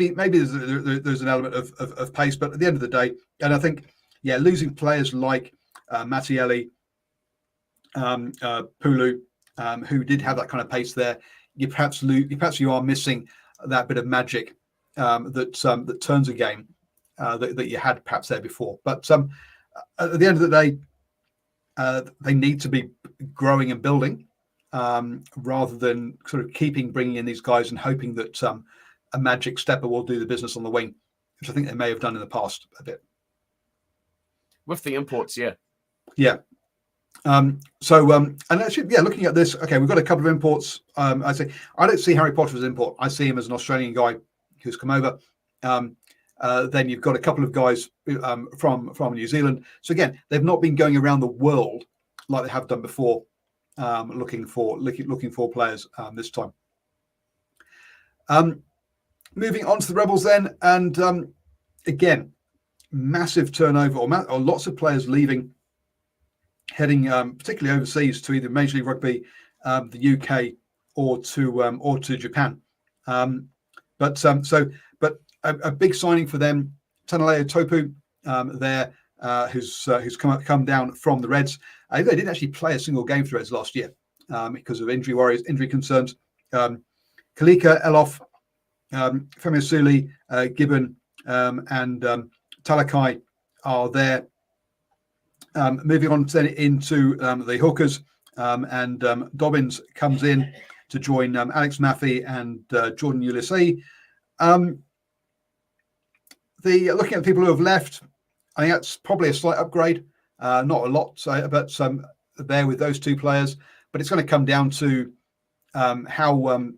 there's an element of pace, but at the end of the day, and I think losing players like Mattielli, Pulu, who did have that kind of pace there. You are missing that bit of magic that turns a game that you had perhaps there before. But at the end of the day, they need to be growing and building rather than sort of bringing in these guys and hoping that a magic stepper will do the business on the wing, which I think they may have done in the past a bit. With the imports, yeah. Yeah. And actually, looking at this, okay, we've got a couple of imports. I don't see Harry Potter as an import. I see him as an Australian guy who's come over. Then you've got a couple of guys from New Zealand. So again, they've not been going around the world like they have done before, looking for players this time. Moving on to the Rebels then, and again, massive turnover or lots of players leaving. Heading particularly overseas to either Major League Rugby the UK or to Japan. But a big signing for them, Tanaleo Topu there, who's come down from the Reds. They didn't actually play a single game for the Reds last year because of injury concerns. Kalika, Elof, Femiasuli, Gibbon, and Talakai are there. Moving on into the hookers, and Dobbins comes in to join Alex Maffey and Jordan Ulysses. Looking at the people who have left, I think that's probably a slight upgrade. Not a lot, but there with those two players. But it's going to come down to how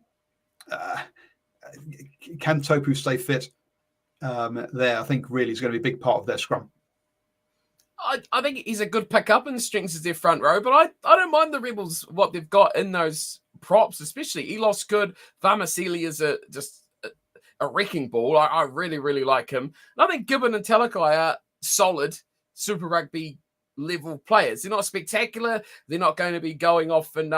can Topu stay fit there. I think really is going to be a big part of their scrum. I think he's a good pickup and strengthens their front row, but I don't mind the Rebels, what they've got in those props, especially. Elof's good. Varmasili is just a wrecking ball. I really, really like him. And I think Gibbon and Talakai are solid Super Rugby level players. They're not spectacular. They're not going to be going off and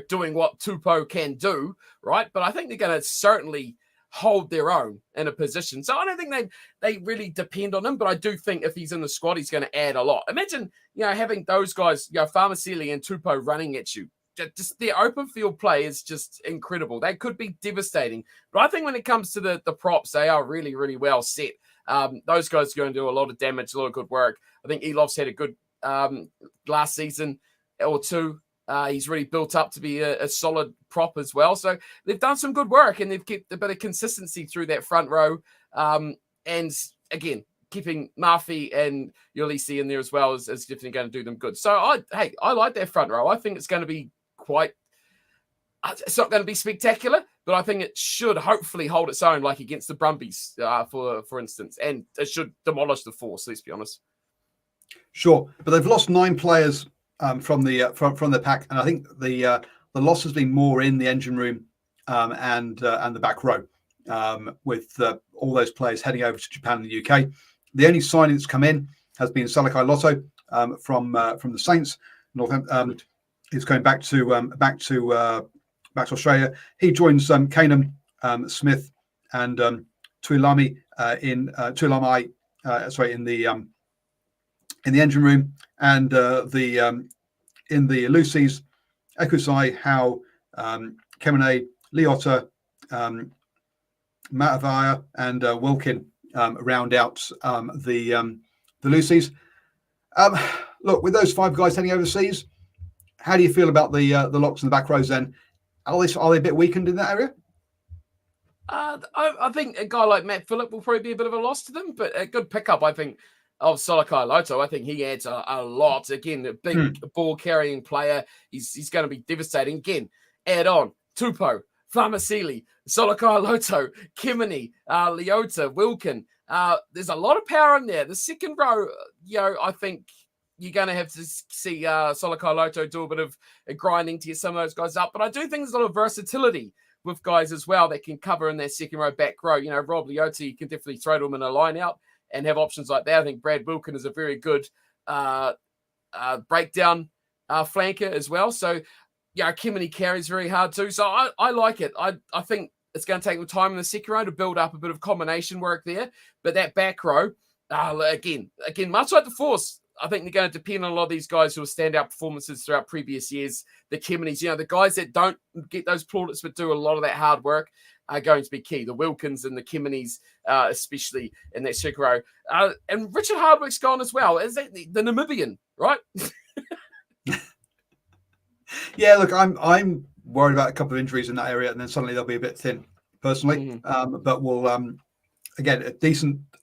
doing what Tupou can do, right? But I think they're going to certainly hold their own in a position. So I don't think they really depend on him, but I do think if he's in the squad, he's going to add a lot. Imagine, having those guys, Farmasili and Tupou running at you. Just their open field play is just incredible. They could be devastating. But I think when it comes to the props, they are really, really well set. Those guys are going to do a lot of damage, a lot of good work. I think Elof's had a good last season or two. He's really built up to be a solid prop as well. So they've done some good work and they've kept a bit of consistency through that front row. And again, keeping Murphy and Ulysses in there as well is definitely going to do them good. So I like that front row. I think it's going to be it's not going to be spectacular, but I think it should hopefully hold its own, like against the Brumbies, for instance, and it should demolish the Force. Let's be honest. Sure, but they've lost 9 players from the pack, and I think the loss has been more in the engine room and the back row, with all those players heading over to Japan and the UK. The only signing that's come in has been Salakai Lotto from the Saints. He's going back to Australia. He joins Kanem Smith and Tuilami in the engine room, and in the Lucy's, Ekusai, Howe, Kemene, Leota, Matavaya, and Wilkin round out the Lucy's. Look, with those 5 guys heading overseas, how do you feel about the locks in the back rows then? Are they a bit weakened in that area? I think a guy like Matt Phillip will probably be a bit of a loss to them, but a good pickup, I think, of Salakai Loto. I think he adds a lot. Again, a big ball-carrying player. He's going to be devastating. Again, add on Tupou, Farmasili, Salakai Loto, Kemene, Leota, Wilkin. There's a lot of power in there. The second row, I think you're going to have to see Salakai Loto do a bit of grinding to get some of those guys up. But I do think there's a lot of versatility with guys as well that can cover in that second row, back row. Rob Leota, you can definitely throw them in a line out and have options like that. I think Brad Wilkin is a very good breakdown flanker as well. So, Kemene carries very hard too. So I like it. I think it's going to take time in the second row to build up a bit of combination work there. But that back row, again, much like the Force, I think they're going to depend on a lot of these guys who will standout performances throughout previous years. The Kemenes, the guys that don't get those plaudits but do a lot of that hard work are going to be key. The Wilkins and the Kemenes, especially in that second row. And Richard Hardwick's gone as well. Is that the Namibian, right? Yeah, look, I'm worried about a couple of injuries in that area, and then suddenly they'll be a bit thin, personally. But we'll again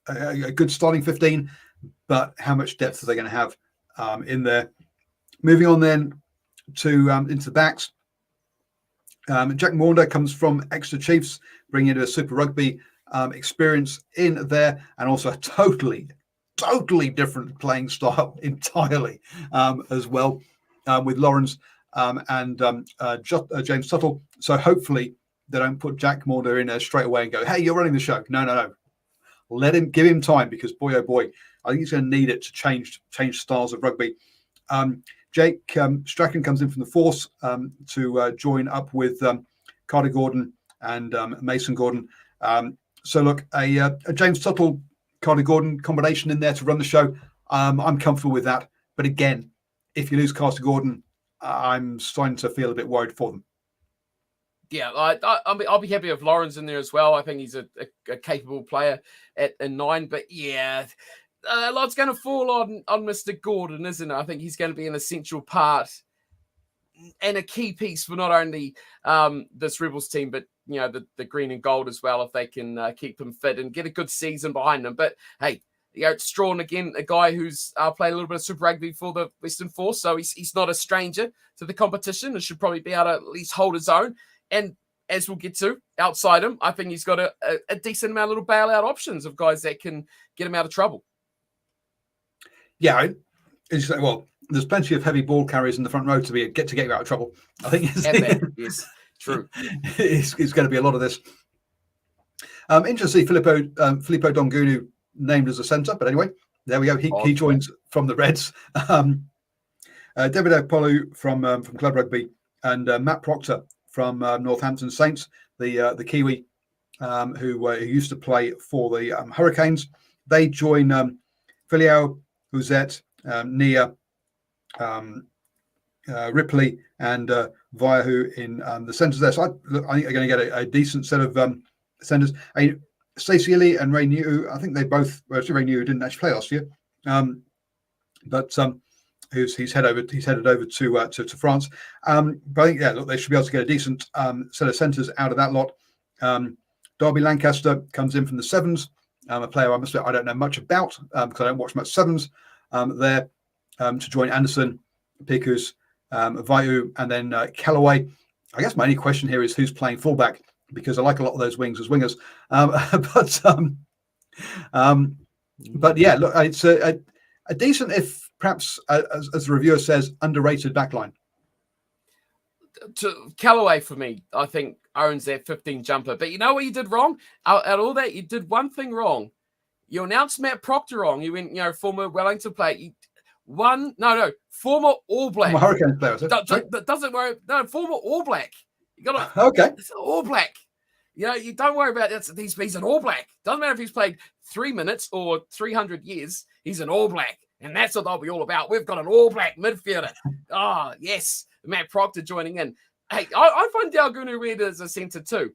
a good starting 15. But how much depth are they going to have in there? Moving on then to into the backs. Jack Maunder comes from Exeter Chiefs, bringing in a Super Rugby experience in there, and also a totally different playing style entirely as well, with Lawrence and James Tuttle. So hopefully they don't put Jack Maunder in there straight away and go, "Hey, you're running the show." No. Give him time, because boy, oh boy, I think he's going to need it to change styles of rugby. Jake Strachan comes in from the Force to join up with Carter Gordon and Mason Gordon. So look, a James Tuttle, Carter Gordon combination in there to run the show. I'm comfortable with that. But again, if you lose Carter Gordon, I'm starting to feel a bit worried for them. Yeah, I'll be happy if Lauren's in there as well. I think he's a capable player at 9. But yeah, a lot's going to fall on Mr. Gordon, isn't it? I think he's going to be an essential part and a key piece for not only this Rebels team, but the green and gold as well, if they can keep him fit and get a good season behind them. But hey, Strawn again, a guy who's played a little bit of Super Rugby for the Western Force, so he's not a stranger to the competition and should probably be able to at least hold his own. And as we'll get to outside him, I think he's got a decent amount of little bailout options of guys that can get him out of trouble. Yeah, well, there's plenty of heavy ball carriers in the front row to get you out of trouble. I think yes, true. It's going to be a lot of this. Interesting, Filippo Dongunu named as a centre, but anyway, there we go. He joins from the Reds. David Okpolu from Club Rugby and Matt Proctor from Northampton Saints, the Kiwi who used to play for the Hurricanes. They join Filiao, Uzet, Nia, Ripley, and Viahu in the centres there. So I think they're going to get a decent set of centres. Stacey Illy and Ray New, I think they both. Well, Ray New didn't actually play last year, but he's headed over to France. But I think look, they should be able to get a decent set of centres out of that lot. Darby Lancaster comes in from the Sevens, a player I must admit I don't know much about because I don't watch much Sevens. There to join Anderson, Picus, Vaiu, and then Callaway. I guess my only question here is who's playing fullback, because I like a lot of those wings as wingers. But yeah, look, it's a decent, if perhaps, as the reviewer says, underrated backline. To Callaway, for me, I think owns that 15 jumper. But you know what you did wrong? Out all that, you did one thing wrong. You announced Matt Proctor wrong. You went, former Wellington player. Former All Black. Former Hurricanes player. Doesn't worry. No, former All Black. You got to. Okay. It's an All Black. You don't worry about it. He's an All Black. Doesn't matter if he's played 3 minutes or 300 years. He's an All Black. And that's what they'll be all about. We've got an All Black midfielder. Oh, yes. Matt Proctor joining in. Hey, I find Dalgunu Red as a centre too.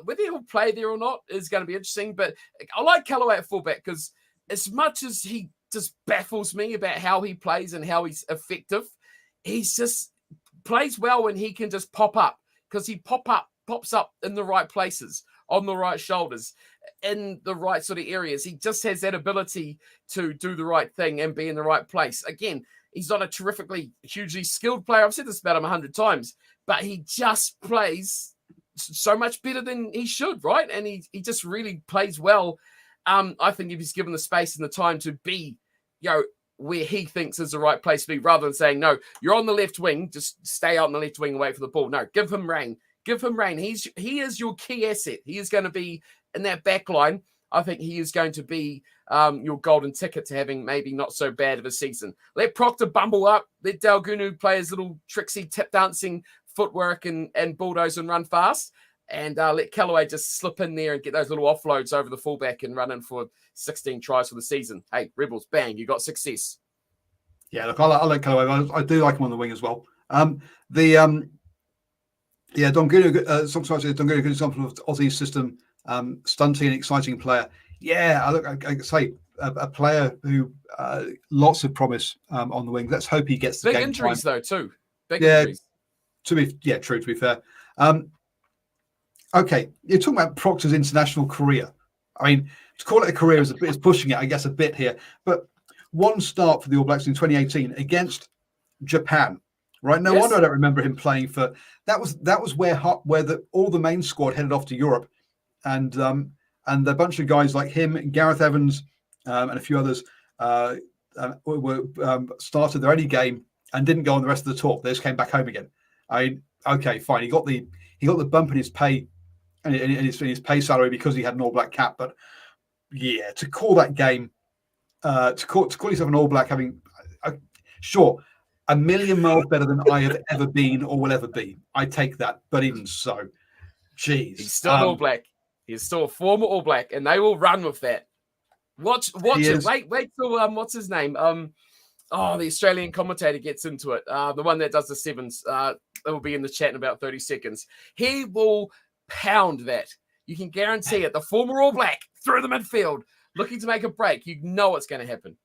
Whether he'll play there or not is going to be interesting. But I like Callaway at fullback because as much as he just baffles me about how he plays and how he's effective, he's just plays well when he can just pop up, because he pops up in the right places, on the right shoulders, in the right sort of areas. He just has that ability to do the right thing and be in the right place. Again, he's not a terrifically, hugely skilled player. I've said this about him 100 times, but he just plays so much better than he should, right? And he just really plays well. I think if he's given the space and the time to be, where he thinks is the right place to be, rather than saying, no, you're on the left wing, just stay out on the left wing and wait for the ball. No, give him rein. Give him rein. He is your key asset. He is going to be in that back line. I think he is going to be your golden ticket to having maybe not so bad of a season. Let Proctor bumble up. Let Dalgunu play his little tricksy tip dancing footwork and bulldoze and run fast. And let Callaway just slip in there and get those little offloads over the fullback and run in for 16 tries for the season. Hey, Rebels, bang, you got success. Yeah, look, I like Callaway. I do like him on the wing as well. Dongunu, sometimes Dongunu, a good example of Aussie's system, stunting and exciting player. Yeah, I say a player who lots of promise on the wing. Let's hope he gets the big game injuries time. Though too. Big injuries. True. To be fair. Okay, you're talking about Proctor's international career. I mean, to call it a career is pushing it, I guess, a bit here. But one start for the All Blacks in 2018 against Japan. Right? No wonder I don't remember him playing for. That was where all the main squad headed off to Europe, and a bunch of guys like him, Gareth Evans, and a few others started their only game and didn't go on the rest of the tour. They just came back home again. Okay, fine. He got the bump in his pay and his pay salary because he had an All Black cap. But yeah, to call that game, to call yourself an All Black, having sure. a million miles better than I have ever been or will ever be. I take that, but even so, geez. He's still an All Black. He's still a former All Black, and they will run with that. Watch it. Wait till what's his name? The Australian commentator gets into it. The one that does the sevens. It will be in the chat in about 30 seconds. He will pound that. You can guarantee it. The former All Black through the midfield, looking to make a break. You know what's going to happen.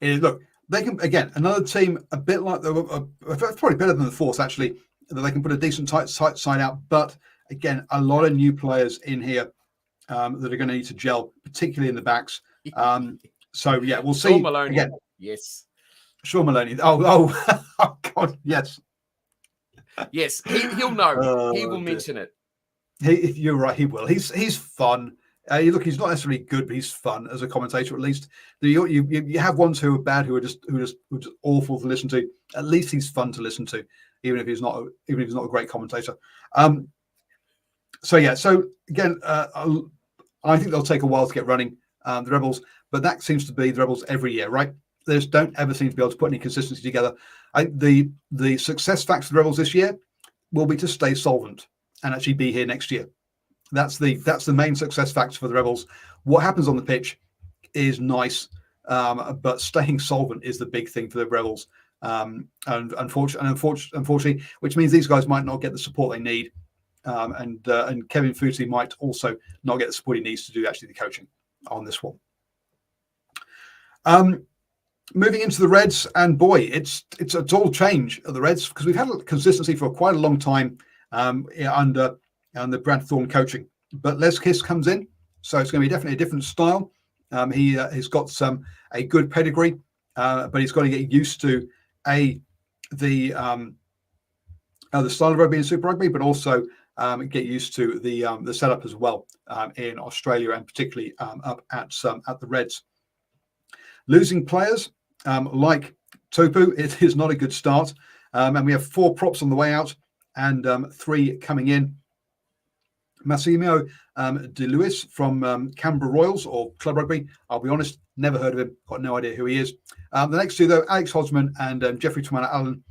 Look, they can, again, another team a bit like probably better than the Force, actually, that they can put a decent tight side out. But again, a lot of new players in here that are going to need to gel, particularly in the backs. So yeah, we'll see. Sean Maloney. Again. Yes. Sean Maloney. Oh God, yes. Yes, he'll know. He will mention it. You're right. He will. He's fun. Look, he's not necessarily good, but he's fun as a commentator. At least you have ones who are bad, who are just awful to listen to. At least he's fun to listen to, even if he's not a great commentator. So again, I think they'll take a while to get running, the Rebels, but that seems to be the Rebels every year, right? They just don't ever seem to be able to put any consistency together. The success factor for the Rebels this year will be to stay solvent and actually be here next year. That's the main success factor for the Rebels. What happens on the pitch is nice, but staying solvent is the big thing for the Rebels. And unfortunately, which means these guys might not get the support they need, and Kevin Footy might also not get the support he needs to do actually the coaching on this one. Moving into the Reds, and boy, it's all change at the Reds because we've had consistency for quite a long time under the Brad Thorne coaching. But Les Kiss comes in, so it's going to be definitely a different style. He's got a good pedigree, but he's got to get used to the style of rugby in Super Rugby, but also get used to the setup as well in Australia and particularly up at the Reds. Losing players like Topu, it is not a good start. And we have 4 props on the way out and 3 coming in. Massimo De Luis from Canberra Royals or Club Rugby. I'll be honest, never heard of him. Got no idea who he is. The next 2, though, Alex Hodgman and Jeffrey Tamana Allen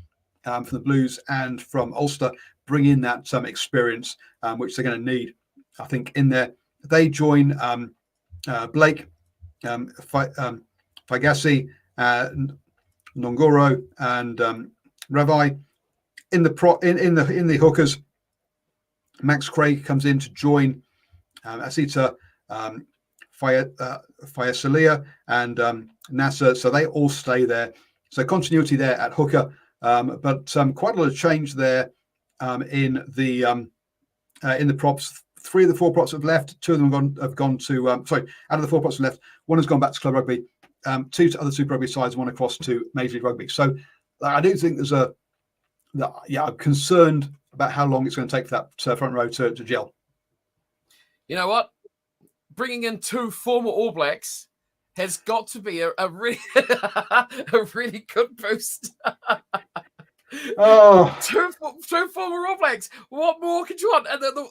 from the Blues and from Ulster, bring in that experience, which they're going to need, I think, in there. They join Blake, Fagasi, Nongoro, and Ravi in the hookers. Max Craig comes in to join Asita, Fayasalia, and Nasser. So they all stay there. So continuity there at hooker, but quite a lot of change there in the props. 3 of the 4 props have left. 2 of them have gone to out of the 4 props left, 1 has gone back to Club Rugby. 2 to other Super Rugby sides, 1 across to Major League Rugby. So I do think I'm concerned about how long it's going to take for that front row to gel. You know what? Bringing in 2 former All Blacks has got to be a really, a really good boost. Two former All Blacks. What more could you want? And the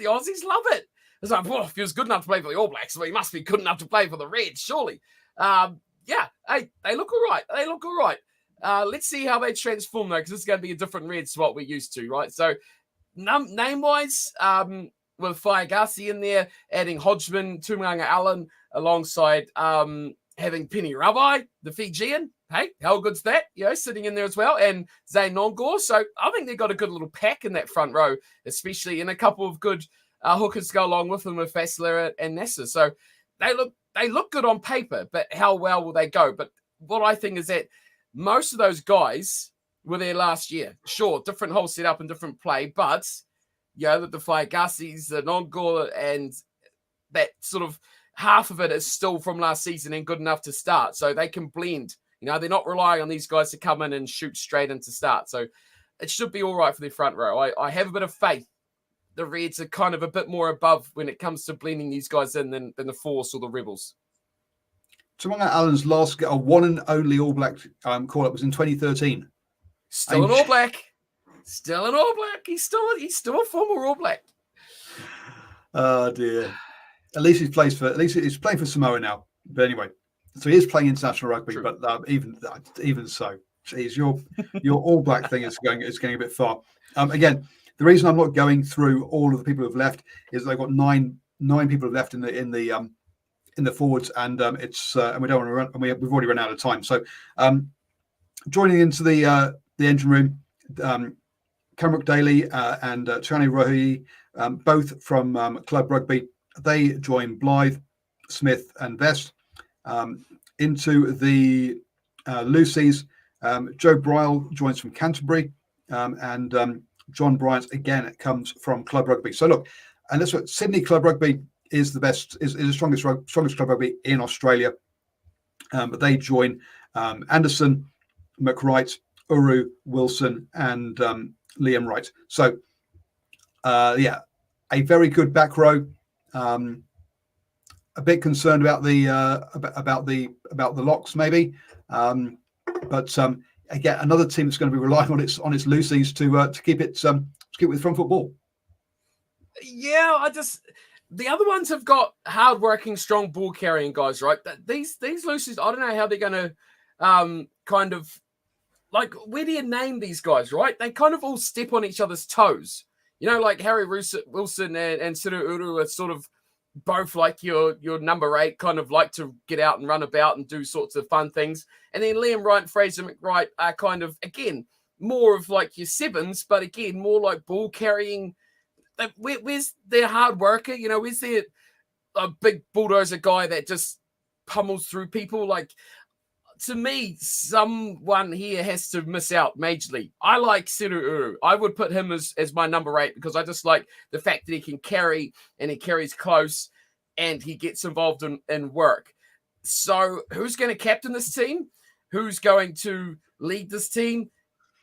Aussies love it. It's like, well, if he was good enough to play for the All Blacks, well, he must be good enough to play for the Reds, surely. Hey, they look all right. Let's see how they transform, though, because this is going to be a different Reds to what we're used to, right? So, name-wise, with Faiagasi in there, adding Hodgman, Tumunga Allen, alongside having Penny Rawai, the Fijian. Hey, how good's that? Sitting in there as well, and Zane Nongor. So, I think they've got a good little pack in that front row, especially in a couple of good hookers to go along with them with Fassler and Nasser. So, they look good on paper, but how well will they go? But what I think is that most of those guys were there last year. Sure, different whole setup and different play, but the Faiagasis, the Nongor, and that sort of half of it is still from last season and good enough to start. So they can blend. They're not relying on these guys to come in and shoot straight into start. So it should be all right for their front row. I have a bit of faith. The Reds are kind of a bit more above when it comes to blending these guys in than the Force or the Rebels. Tumunga Allen's last one and only All Black call-up was in 2013. Still an All Black. Still an All Black. He's still a former All Black. Oh dear. At least he's playing for Samoa now. But anyway, so he is playing international rugby. True. But even so, Geez, your All Black thing is going a bit far. Again, the reason I'm not going through all of the people who've left is they've got nine people have left in the forwards, and it's and we don't want to run, and we've already run out of time. So joining into the engine room, Camrook Daly and Chani Rohi, both from Club Rugby. They join Blythe, Smith, and Vest. Into the Lucy's, Joe Bryle joins from Canterbury, and John Bryant again comes from Club Rugby. So look, and that's what Sydney Club Rugby is the best, is the strongest club rugby in Australia. But they join Anderson, McWright, Uru, Wilson, and Liam Wright. So yeah, a very good back row. A bit concerned about the locks maybe, but again, another team that's going to be relying on its Lucy's to keep it with front football. Yeah, the other ones have got hard-working, strong ball carrying guys, right? These Lucy's, I don't know how they're going to kind of, like, where do you name these guys, right? They kind of all step on each other's toes. You know, like Harry Wilson and Siru Uru are sort of both like your number 8, kind of like to get out and run about and do sorts of fun things. And then Liam Wright and Fraser McWright are kind of, again, more of like your 7s, but again, more like ball carrying. Where's their hard worker? You know, is there a big bulldozer guy that just pummels through people? Like, to me, someone here has to miss out majorly. I like Siru Uru. I would put him as my number 8 because I just like the fact that he can carry and he carries close and he gets involved in work. So who's going to captain this team? Who's going to lead this team?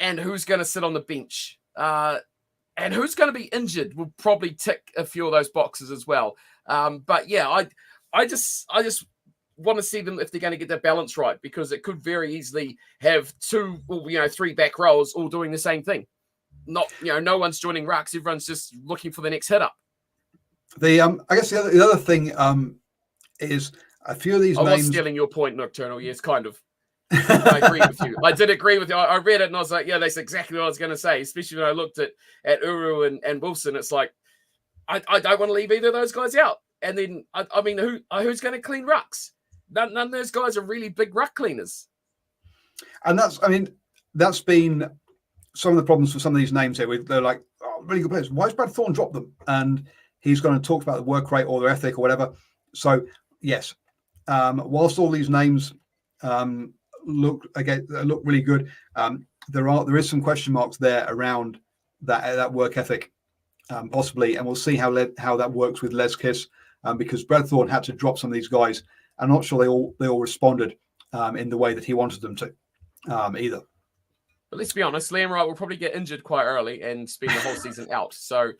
And who's going to sit on the bench? And who's going to be injured will probably tick a few of those boxes as well. But yeah, I just want to see them if they're going to get their balance right, because it could very easily have 2 or 3 back rows all doing the same thing. Not, no one's joining rucks. Everyone's just looking for the next hit up. I guess the other thing is a few of these names. I was stealing your point, Nocturnal. Yes, kind of. I agree with you. I did agree with you. I read it and I was like, yeah, that's exactly what I was going to say. Especially when I looked at Uru and Wilson, it's like I don't want to leave either of those guys out. And then I mean, who's going to clean rucks? None of those guys are really big ruck cleaners. And that's been some of the problems for some of these names here. They're like, oh, really good players. Why has Brad Thorne dropped them? And he's going to talk about the work rate or their ethic or whatever. So yes, whilst all these names look really good, there is some question marks there around that work ethic, possibly, and we'll see how that works with Les Kiss, because Brad Thorne had to drop some of these guys. I'm not sure they all responded in the way that he wanted them to, either. But let's be honest, Liam Wright will probably get injured quite early and spend the whole season out, so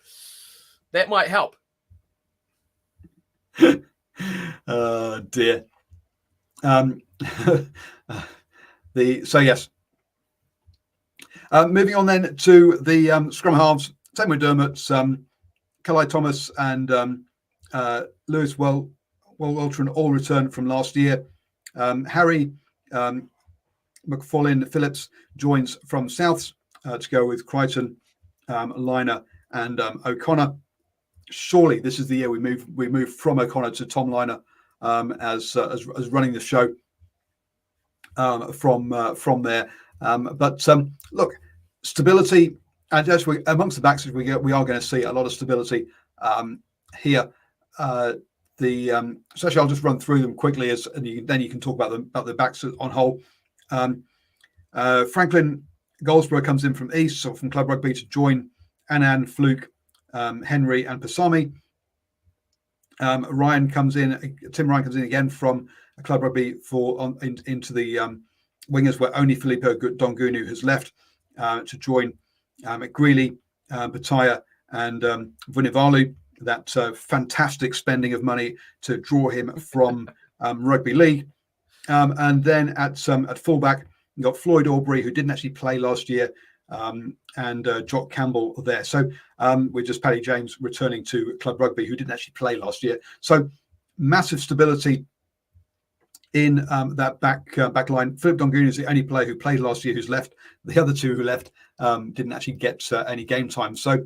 that might help. Oh dear. So yes. Moving on then to the scrum halves. Same with Dermot's, Kalai Thomas and Lewis Weltron all returned from last year. Harry McFarlane Phillips joins from Souths to go with Crichton, Liner, and O'Connor. Surely this is the year we move from O'Connor to Tom Liner as running the show from there. But look, stability, and as we amongst the backs, we are going to see a lot of stability here. So actually, I'll just run through them quickly, then you can talk about the backs on whole. Franklin Goldsborough comes in from East, so from Club Rugby, to join Anand, Fluke, Henry, and Pasami. Tim Ryan comes in again from Club Rugby into the wingers, where only Filippo Dongunu has left to join Greeley, Bataya, and Vunivalu. That fantastic spending of money to draw him from rugby league. And then at fullback, you got Floyd Aubrey, who didn't actually play last year, and Jock Campbell there. So with just Paddy James returning to Club Rugby, who didn't actually play last year. So massive stability in that back line. Philip Dongoon is the only player who played last year who's left. The other two who left didn't actually get any game time. So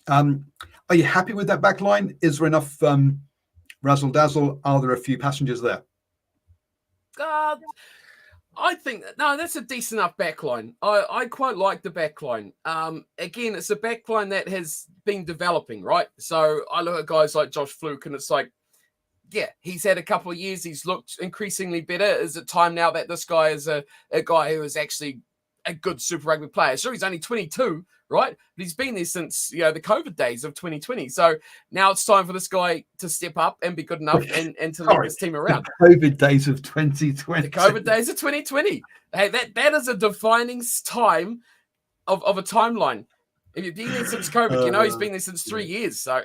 are you happy with that back line? Is there enough razzle dazzle? Are there a few passengers there? I think that's a decent enough backline. I quite like the backline. Again, it's a backline that has been developing, right? So I look at guys like Josh Fluke, and it's like, yeah, he's had a couple of years. He's looked increasingly better. Is it time now that this guy is a guy who is actually a good Super Rugby player? Sure, he's only 22, right? But he's been there since the COVID days of 2020. So now it's time for this guy to step up and be good enough and to lead this team around. The COVID days of 2020. The COVID days of 2020. Hey, that is a defining time of a timeline. If you've been there since COVID, he's been there since 3 years. So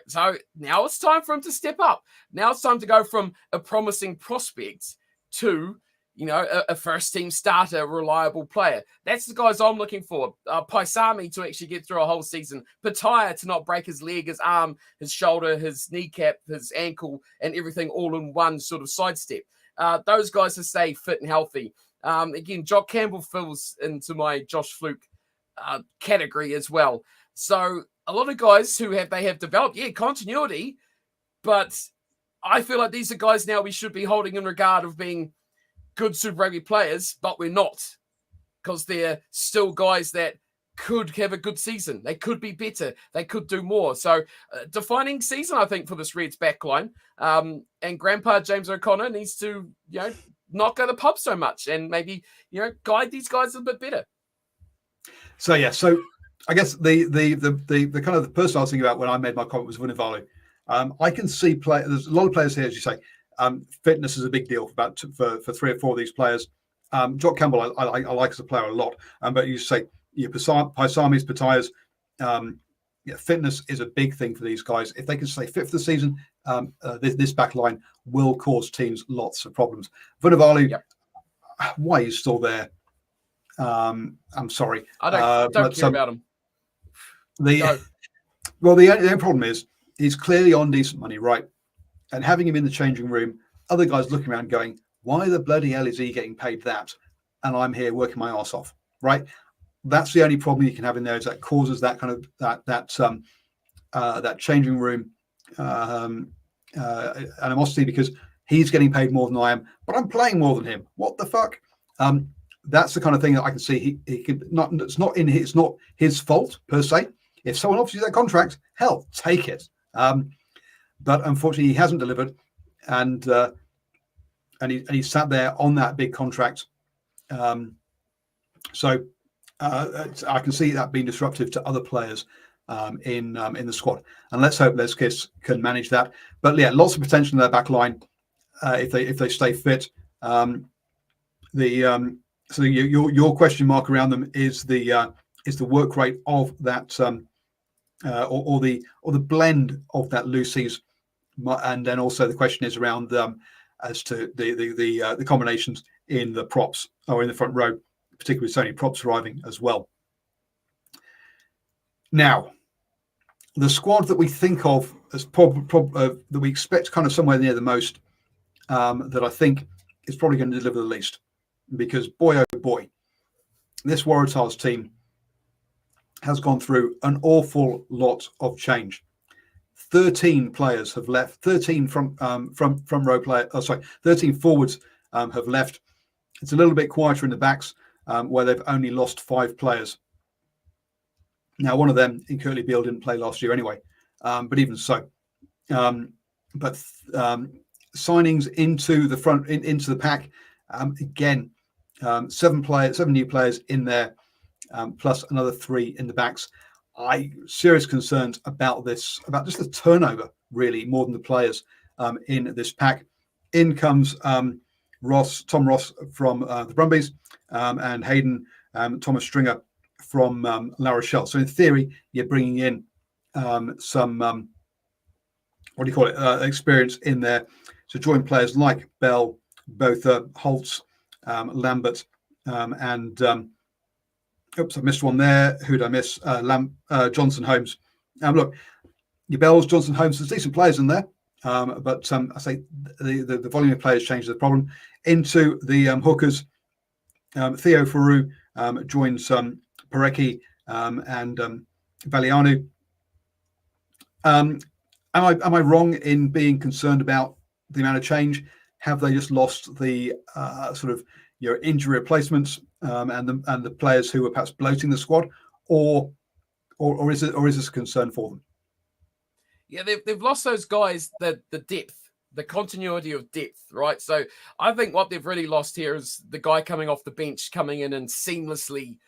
now it's time for him to step up. Now it's time to go from a promising prospect to a first-team starter, a reliable player. That's the guys I'm looking for. Paisami to actually get through a whole season. Petaia to not break his leg, his arm, his shoulder, his kneecap, his ankle, and everything all in one sort of sidestep. Those guys to stay fit and healthy. Again, Jock Campbell fills into my Josh Fluke category as well. So a lot of guys who have developed, continuity, but I feel like these are guys now we should be holding in regard of being good Super Rugby players, but we're not, because they're still guys that could have a good season. They could be better. They could do more. So defining season, I think, for this Reds backline. And Grandpa James O'Connor needs to, not go to the pub so much and maybe, guide these guys a bit better. So I guess the kind of the person I was thinking about when I made my comment was Vunivalu. I can see there's a lot of players here, as you say. Fitness is a big deal for 3 or 4 of these players. Jock Campbell, I like as a player a lot. But you say Paisami's, Petaia's, fitness is a big thing for these guys. If they can stay fit for the season, this back line will cause teams lots of problems. Vunivalu, why are you still there? I'm sorry. I don't care about him. The only problem is he's clearly on decent money, right? And having him in the changing room, other guys looking around going, why the bloody hell is he getting paid that? And I'm here working my ass off, right? That's the only problem you can have in there, is that causes that kind of that changing room animosity, because he's getting paid more than I am, but I'm playing more than him. What the fuck? That's the kind of thing that I can see he could not. It's not his fault per se. If someone offers you that contract, hell, take it. But unfortunately, he hasn't delivered, and he sat there on that big contract. So I can see that being disruptive to other players in the squad. And let's hope Les Kiss can manage that. But yeah, lots of potential in their back line if they stay fit. So your question mark around them is the work rate of that or the blend of that loosies. And then also the question is around as to the combinations in the props or in the front row, particularly with Sony props arriving as well. Now, the squad that we think of as that we expect kind of somewhere near the most, that I think is probably going to deliver the least, because boy oh boy, this Waratahs team has gone through an awful lot of change. 13 players have left. 13 from row player. 13 forwards have left. It's a little bit quieter in the backs, where they've only lost 5 players. Now, one of them, in Curly Beale, didn't play last year anyway. But even so, signings into the front, into the pack, again, 7 new players in there, plus another 3 in the backs. Serious concerns about this, about just the turnover, really, more than the players in this pack. In comes Tom Ross from the Brumbies, and Hayden Thomas Stringer from La Rochelle. So in theory, you're bringing in some experience in there to join players like Bell, Botha, Holtz, Lambert, and I missed one there. Who did I miss? Johnson Holmes. Look, your Bells, Johnson Holmes, there's decent players in there. But I say the volume of players changes the problem. Into the hookers, Theo Faru joins Parecki and Valianu. Am I wrong in being concerned about the amount of change? Have they just lost the sort of injury replacements and the players who were perhaps bloating the squad, or is this a concern for them? Yeah, they've lost those guys, the depth, the continuity of depth, right? So I think what they've really lost here is the guy coming off the bench, coming in and seamlessly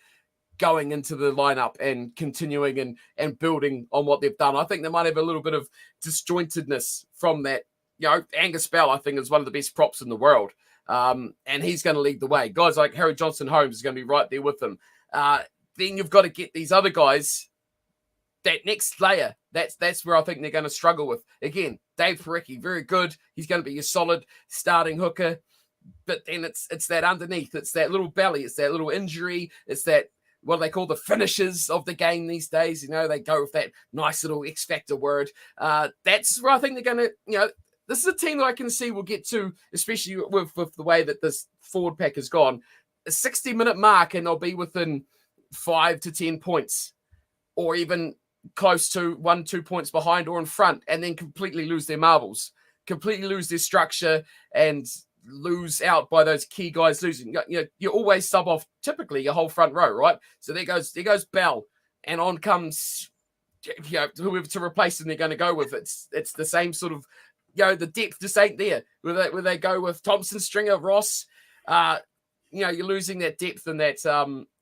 going into the lineup and continuing and building on what they've done. I think they might have a little bit of disjointedness from that. Angus Bell, I think, is one of the best props in the world. And he's going to lead the way. Guys like Harry Johnson-Holmes is going to be right there with them. Then you've got to get these other guys, that next layer. That's where I think they're going to struggle with. Again, Dave Parecki, very good. He's going to be a solid starting hooker. But then it's that underneath. It's that little belly. It's that little injury. It's that, what they call the finishers of the game these days. They go with that nice little X factor word. That's where I think they're going to, this is a team that I can see will get to, especially with the way that this forward pack has gone, a 60-minute mark, and they'll be within 5 to 10 points, or even close to 1-2 points behind or in front, and then completely lose their marbles, completely lose their structure, and lose out by those key guys losing. You always sub off typically your whole front row, right? So there goes Bell, and on comes whoever to replace them they're going to go with. It's the same sort of, the depth just ain't there. Where they go with Thompson, Stringer, Ross, you're losing that depth in that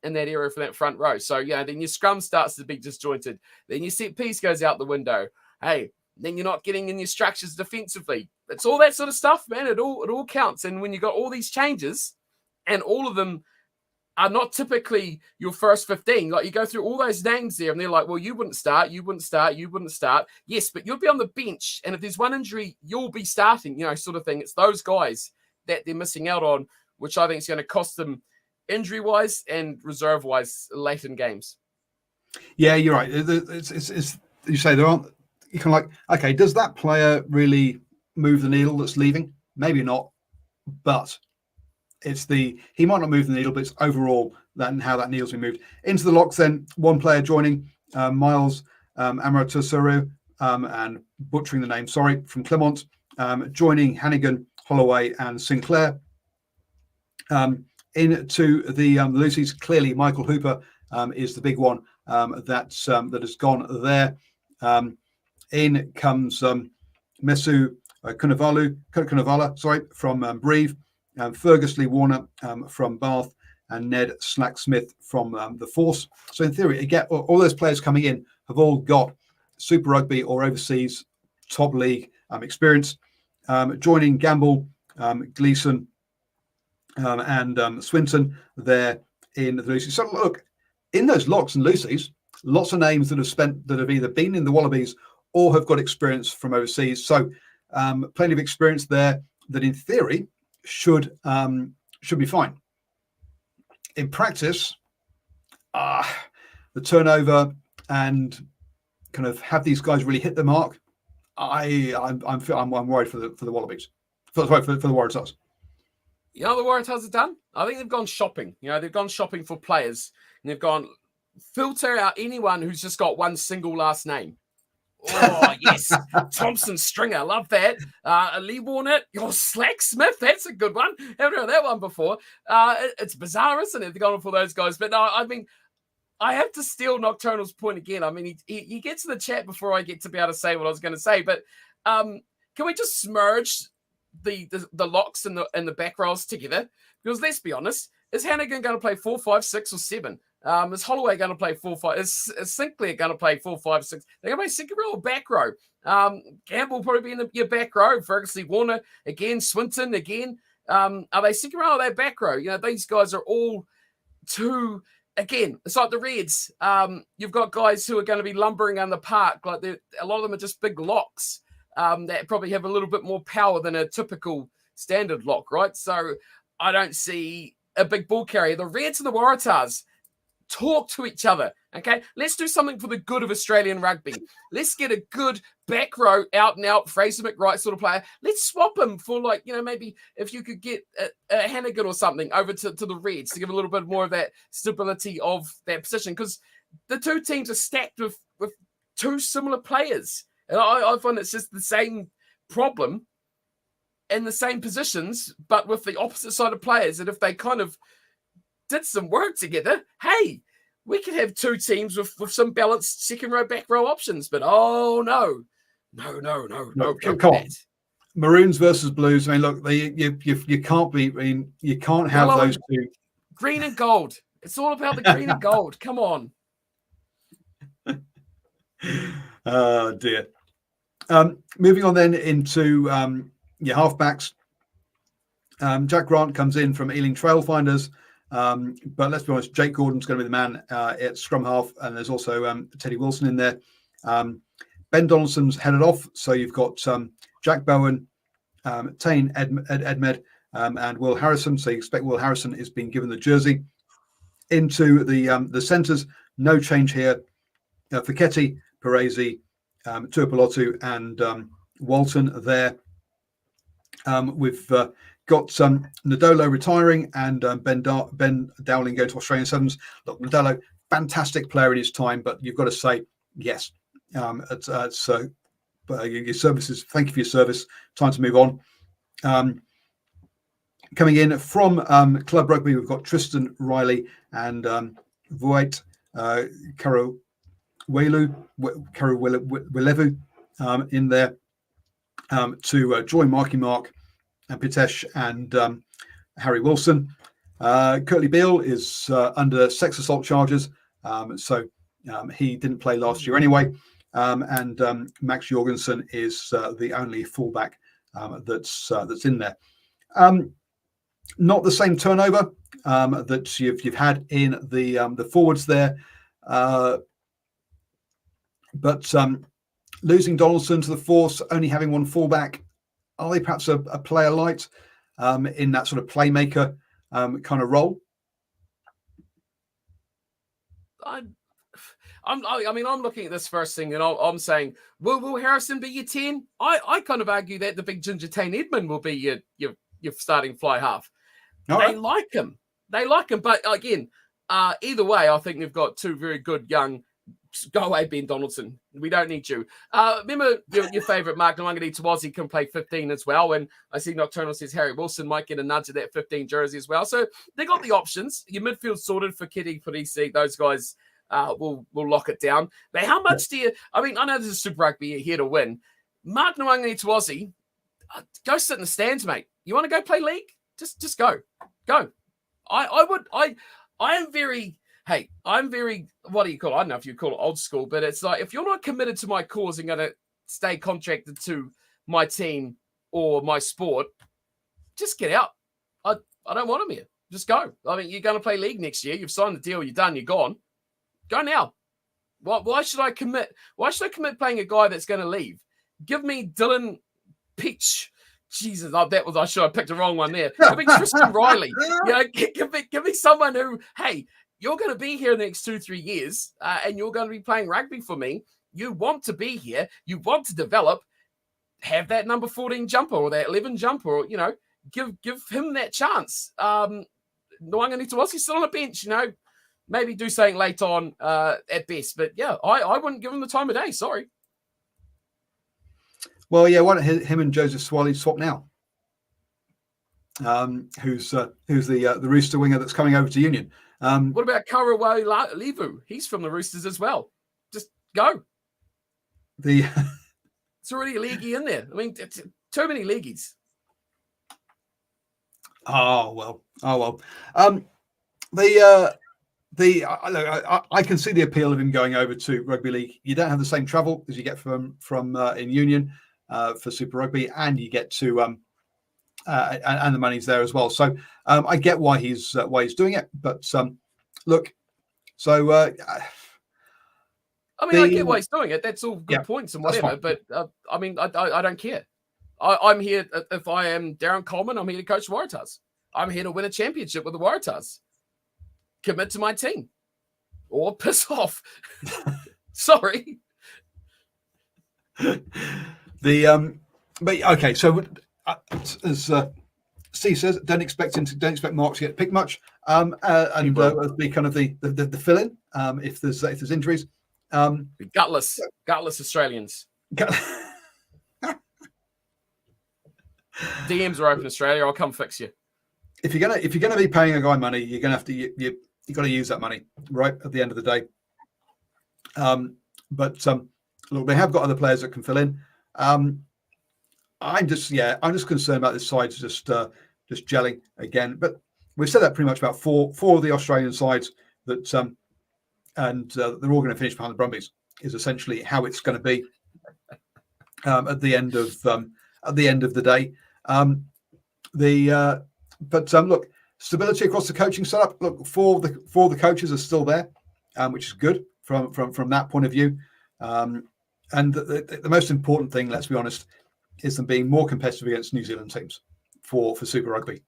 area for that front row. So then your scrum starts to be disjointed. Then your set piece goes out the window. Hey, then you're not getting in your structures defensively. It's all that sort of stuff, man. It all counts. And when you got all these changes, and all of them are not typically your first 15. Like, you go through all those names there, and they're like, well, you wouldn't start. Yes, but you'll be on the bench, and if there's one injury, you'll be starting, sort of thing. It's those guys that they're missing out on, which I think is going to cost them injury-wise and reserve-wise late in games. Yeah, you're right. It's you say there aren't. You can okay, does that player really move the needle that's leaving? Maybe not, but he might not move the needle, but it's overall that and how that needle's been moved into the locks. Then one player joining, Miles Amaratusuru, and butchering the name, sorry, from Clermont, joining Hannigan, Holloway, and Sinclair. Into the Lucy's, clearly Michael Hooper is the big one that has gone there. In comes Mesu Kunavala, from Breve, Fergus Lee Warner from Bath, and Ned Slack-Smith from the Force. So in theory, again, all those players coming in have all got Super Rugby or overseas top league experience. Joining Gamble, Gleeson, and Swinton there in the Lucy's. So look, in those locks and Lucy's, lots of names that have either been in the Wallabies or have got experience from overseas. So plenty of experience there that in theory should be fine. In practice, the turnover and kind of have these guys really hit the mark. I'm worried for the Wallabies. For the Waratahs. The Waratahs have done? I think they've gone shopping. They've gone shopping for players, and they've gone filter out anyone who's just got one single last name. Oh, yes. Thompson, Stringer. Love that. Lee Warner. Slack-Smith. That's a good one. Haven't heard that one before. It's bizarre, isn't it? They've gone for those guys. But no, I mean, I have to steal Nocturnal's point again. I mean, he gets to the chat before I get to be able to say what I was going to say. But can we just merge the locks and the back rows together? Because let's be honest, is Hannigan going to play 4, 5, 6, or 7? Is Holloway going to play 4, 5? Is Sinclair going to play 4, 5, 6? They're going to play second row or back row. Campbell will probably be in your back row. Fergus Lee Warner again. Swinton again. Are they second row or are they back row? These guys are all too. Again, it's like the Reds. You've got guys who are going to be lumbering on the park. Like a lot of them are just big locks that probably have a little bit more power than a typical standard lock, right? So I don't see a big ball carrier. The Reds and the Waratahs, talk to each other. Okay, let's do something for the good of Australian rugby. Let's get a good back row, out and out Fraser McWright sort of player. Let's swap him for, like, maybe if you could get a Hannigan or something over to the Reds to give a little bit more of that stability of that position, because the two teams are stacked with two similar players, and I find it's just the same problem in the same positions, but with the opposite side of players. And if they kind of did some work together, hey, we could have two teams with some balanced second row, back row options. But no, come on. Maroons versus Blues. I mean, look, you can't be. I mean, you can't have those two. Green and gold. It's all about the green and gold. Come on. Oh dear. Moving on then into your halfbacks. Jack Grant comes in from Ealing Trailfinders. But let's be honest, Jake Gordon's going to be the man at scrum half, and there's also Teddy Wilson in there. Ben Donaldson's headed off, so you've got Jack Bowen, Tane Edmed, and Will Harrison. So you expect Will Harrison is being given the jersey. Into the centres, no change here. Fiketti, Paresi, Tuipulotu, and Walton there. We've got Nadolo retiring and Ben Dowling going to Australian Sevens. Look, Nadolo, fantastic player in his time, but you've got to say, yes, your services. Thank you for your service. Time to move on. Coming in from Club Rugby, we've got Tristan Riley and Voit Karawelevu in there to join Marky Mark and Pitesh and Harry Wilson. Curtly Beale is under sex assault charges, so he didn't play last year anyway. And Max Jorgensen is the only fullback that's in there. Not the same turnover that you've had in the forwards there, but losing Donaldson to the Force, only having one fullback. Are they perhaps a player light in that sort of playmaker kind of role? I'm looking at this first thing, and I'm saying, will Harrison be your 10? I kind of argue that the big ginger Tane Edmund will be your starting fly half. They like him. But again, either way, I think they've got two very good young. Go away, Ben Donaldson. We don't need you. Remember your favourite Mark Nwangani-Tawazi can play 15 as well. And I see Nocturnal says Harry Wilson might get a nudge at that 15 jersey as well. So they got the options. Your midfield sorted for Kitty, Parisi. Those guys will lock it down. But how much do you... I mean, I know this is Super Rugby. You're here to win. Mark Nwangani-Tawazi, go sit in the stands, mate. You want to go play league? Just go. Go. I'm very, what do you call it? I don't know if you call it old school, but it's like, if you're not committed to my cause and going to stay contracted to my team or my sport, just get out. I don't want them here. Just go. I mean, you're going to play league next year. You've signed the deal. You're done. You're gone. Go now. Why should I commit? Why should I commit playing a guy that's going to leave? Give me Dylan Peach. Jesus, I should have picked the wrong one there. Give me Tristan Riley. Give me someone who, hey, you're going to be here in the next 2-3 years, and you're going to be playing rugby for me. You want to be here. You want to develop. Have that number 14 jumper or that 11 jumper, or give him that chance. Nwangani-Tawazi's still on the bench. Maybe do something late on at best, but yeah, I wouldn't give him the time of day. Sorry. Well, yeah, why don't him and Joseph Swally swap now? Who's the Rooster winger that's coming over to Union? What about Karawelevu? He's from the Roosters as well. Just go. It's already a leaguey in there. I mean, too many leagueies. Oh well. I can see the appeal of him going over to rugby league. You don't have the same travel as you get from in Union for Super Rugby, and you get to and the money's there as well. So I get why he's doing it. But look, so I get why he's doing it. That's all good points and whatever. But I don't care. I'm here. If I am Darren Coleman, I'm here to coach the Waratahs. I'm here to win a championship with the Waratahs. Commit to my team. or piss off. Sorry. But okay, so as Steve says, don't expect Mark to get picked much, and be kind of the fill in if there's injuries. Gutless Australians. DMs are open, Australia. I'll come fix you. If you're gonna be paying a guy money, you're gonna have to you got to use that money right at the end of the day. Look, they have got other players that can fill in. I'm just concerned about this side just gelling again. But we've said that pretty much about four of the Australian sides that they're all going to finish behind the Brumbies is essentially how it's going to be at the end of the day. Look, stability across the coaching setup. Look, four of the coaches are still there, which is good from that point of view. And the most important thing, let's be honest, is them being more competitive against New Zealand teams for Super Rugby.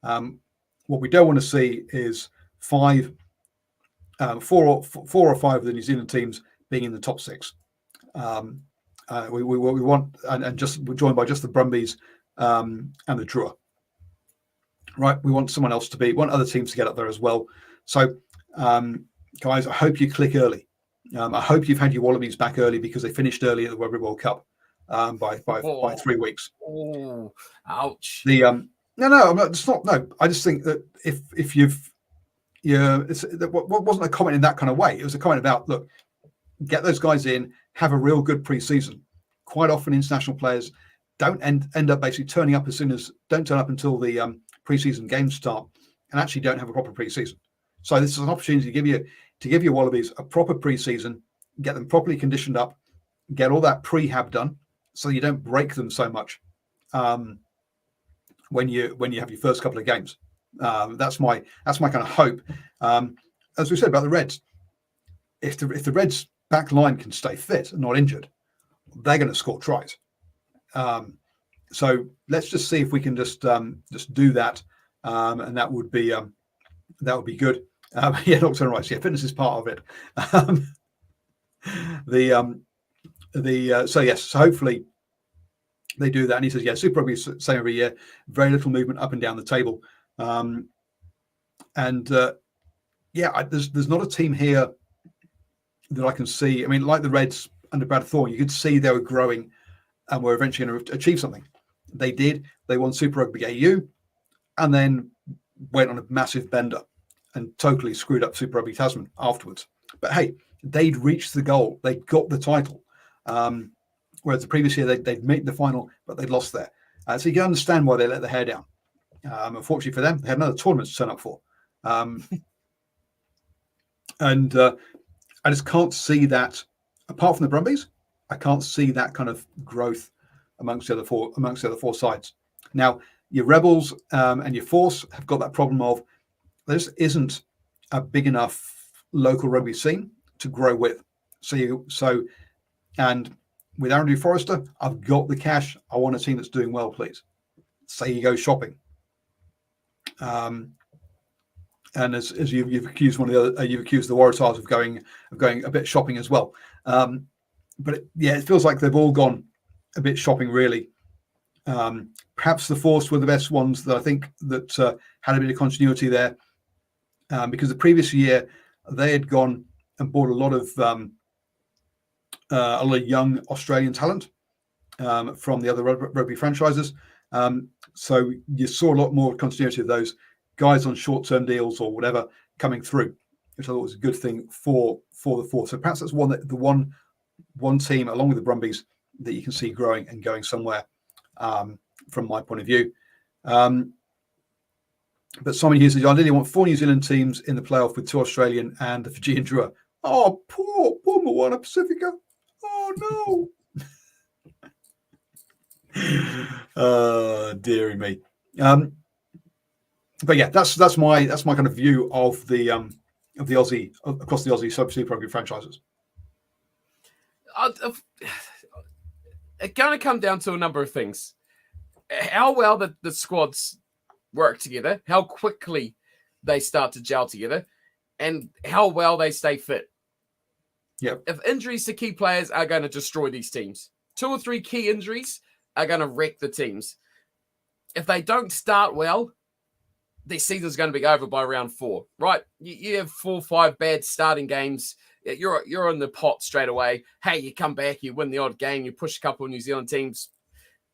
What we don't want to see is four or five of the New Zealand teams being in the top six. We want and just we're joined by just the Brumbies and the Drua. Right, we want someone else want other teams to get up there as well. So, guys, I hope you click early. I hope you've had your Wallabies back early because they finished early at the Rugby World Cup by 3 weeks. Oh, ouch! No, I'm not. It's not. No, I just think that if you've what wasn't a comment in that kind of way. It was a comment about, look, get those guys in, have a real good pre-season. Quite often, international players don't end up basically don't turn up until the pre-season games start, and actually don't have a proper pre-season. So this is an opportunity to give your Wallabies a proper pre-season, get them properly conditioned up, get all that prehab done, so you don't break them so much when you have your first couple of games. That's my kind of hope. As we said about the Reds, if the Reds back line can stay fit and not injured, they're going to score tries. So let's just see if we can just do that, and that would be good. Nocturnal rights. Yeah, fitness is part of it. So hopefully they do that. And he says, yeah, Super Rugby is the same every year. Very little movement up and down the table. There's not a team here that I can see. I mean, like the Reds under Brad Thorne, you could see they were growing and were eventually going to achieve something. They did. They won Super Rugby AU and then went on a massive bender and totally screwed up Super Rugby Tasman afterwards. But hey, they'd reached the goal. They got the title. Whereas the previous year, they'd made the final, but they'd lost there. So you can understand why they let their hair down. Unfortunately for them, they had another tournament to turn up for. I just can't see that, apart from the Brumbies, I can't see that kind of growth amongst the other four sides. Now, your Rebels and your Force have got that problem of there just isn't a big enough local rugby scene to grow with. And with Andrew Forrester, I've got the cash. I want a team that's doing well, please. Say you go shopping. And as you've accused you've accused the Waratahs of going a bit shopping as well. But it feels like they've all gone a bit shopping, really. Perhaps the Force were the best ones that I think that had a bit of continuity there, because the previous year they had gone and bought a lot of young Australian talent from the other rugby franchises. So you saw a lot more continuity of those guys on short-term deals or whatever coming through, which I thought was a good thing for the Force. So perhaps that's one team along with the Brumbies that you can see growing and going somewhere, from my point of view. But Simon Hughes says, I really want 4 New Zealand teams in the playoff with 2 Australian and the Fijian Drua. Oh, poor Moana Pacifica. Oh no. Dearie me. But yeah, that's my kind of view of the Aussie across the Aussie Super Rugby franchises. It's going to come down to a number of things. How well the squads work together, how quickly they start to gel together, and how well they stay fit. Yep. If injuries to key players are going to destroy these teams, 2 or 3 key injuries are going to wreck the teams. If they don't start well, their season's going to be over by round 4, right? You have 4 or 5 bad starting games. You're in the pot straight away. Hey, you come back, you win the odd game, you push a couple of New Zealand teams.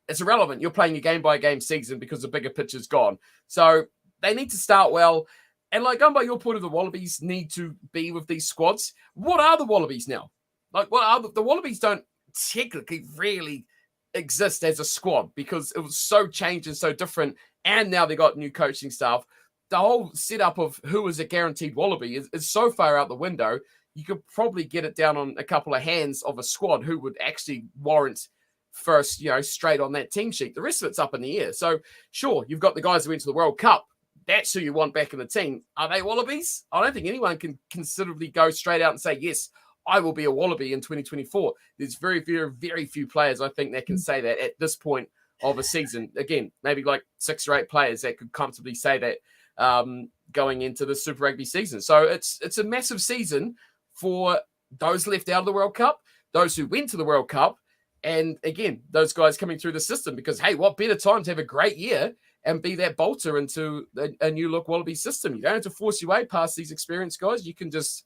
It's irrelevant. You're playing your game-by-game season because the bigger picture's gone. So they need to start well. And like going by your point of the Wallabies need to be with these squads. What are the Wallabies now? Like, what are the Wallabies don't technically really exist as a squad because it was so changed and so different. And now they got new coaching staff. The whole setup of who is a guaranteed Wallaby is so far out the window. You could probably get it down on a couple of hands of a squad who would actually warrant first, straight on that team sheet. The rest of it's up in the air. So sure, you've got the guys who went to the World Cup. That's who you want back in the team. Are they Wallabies? I don't think anyone can considerably go straight out and say, yes, I will be a Wallaby in 2024. There's very, very, very few players, I think, that can say that at this point of a season. Again, maybe like 6 or 8 players that could comfortably say that going into the Super Rugby season. So it's a massive season for those left out of the World Cup, those who went to the World Cup, and again, those guys coming through the system because, hey, what better time to have a great year and be that bolter into a new look Wallaby system. You don't have to force your way past these experienced guys. You can just,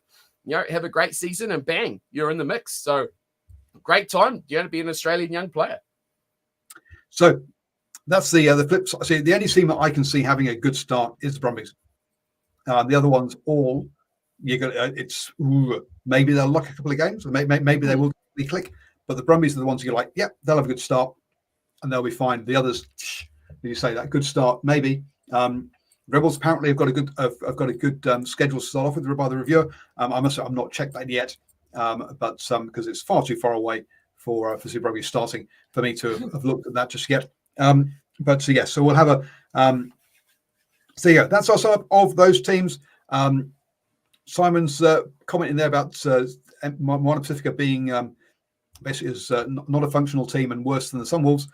have a great season and bang, you're in the mix. So great time, to be an Australian young player. So that's the flip side. See, the only team that I can see having a good start is the Brumbies. The other ones, all it's maybe they'll luck a couple of games, or maybe they will click. But the Brumbies are the ones you're like, yep, they'll have a good start, and they'll be fine. The others, you say that good start, maybe. Rebels apparently have got a good schedule to start off with by the reviewer. I must say I've not checked that yet, but because it's far too far away for Super Rugby starting for me to have looked at that just yet. But so yes, so we'll have a. So yeah, that's our sum up of those teams. Simon's commenting there about Moana Pacifica being basically is not a functional team and worse than the Sunwolves.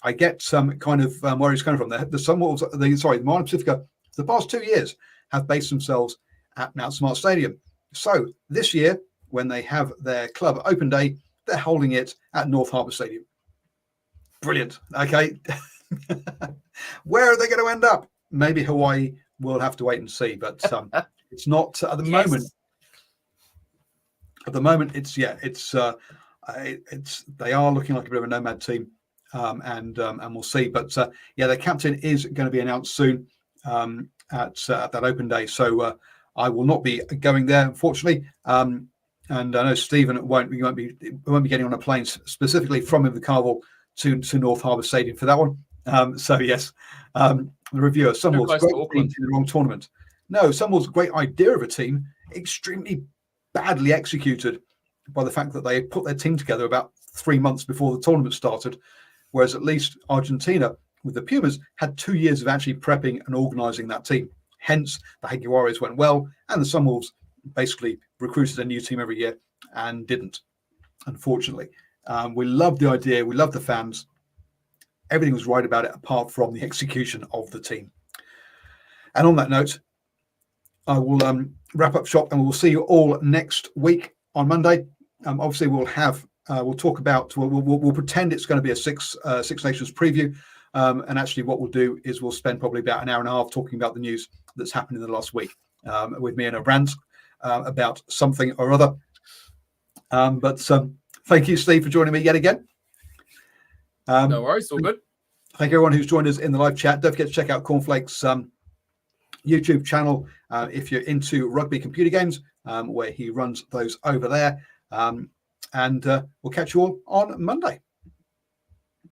I get some kind of where he's coming from. The Sunwolves, the Moana Pacifica, for the past 2 years have based themselves at Mount Smart Stadium. So this year, when they have their club open day, they're holding it at North Harbour Stadium. Brilliant. Okay. Where are they going to end up? Maybe Hawaii. We'll have to wait and see. But it's not at the moment. At the moment, it's they are looking like a bit of a nomad team, and we'll see. But their captain is going to be announced soon at that open day. So I will not be going there, unfortunately. And I know Stephen won't be getting on a plane specifically from Invercargill to North Harbour Stadium for that one. So yes, the reviewer, Sunwolves, great team in the wrong tournament. No, Sunwolves, great idea of a team, extremely badly executed by the fact that they put their team together about 3 months before the tournament started, whereas at least Argentina with the Pumas had 2 years of actually prepping and organising that team. Hence, the Jaguares went well, and the Sunwolves basically recruited a new team every year and didn't, unfortunately. We loved the idea, we loved the fans. Everything was right about it apart from the execution of the team. And on that note, I will wrap up shop, and we'll see you all next week on Monday. Obviously, we'll pretend it's going to be a Six Nations preview, and actually, what we'll do is we'll spend probably about an hour and a half talking about the news that's happened in the last week, with me and a rant about something or other. But thank you, Steve, for joining me yet again. No worries, all good. Thank you, everyone who's joined us in the live chat. Don't forget to check out Cornflake's YouTube channel if you're into rugby computer games, where he runs those over there. And we'll catch you all on Monday.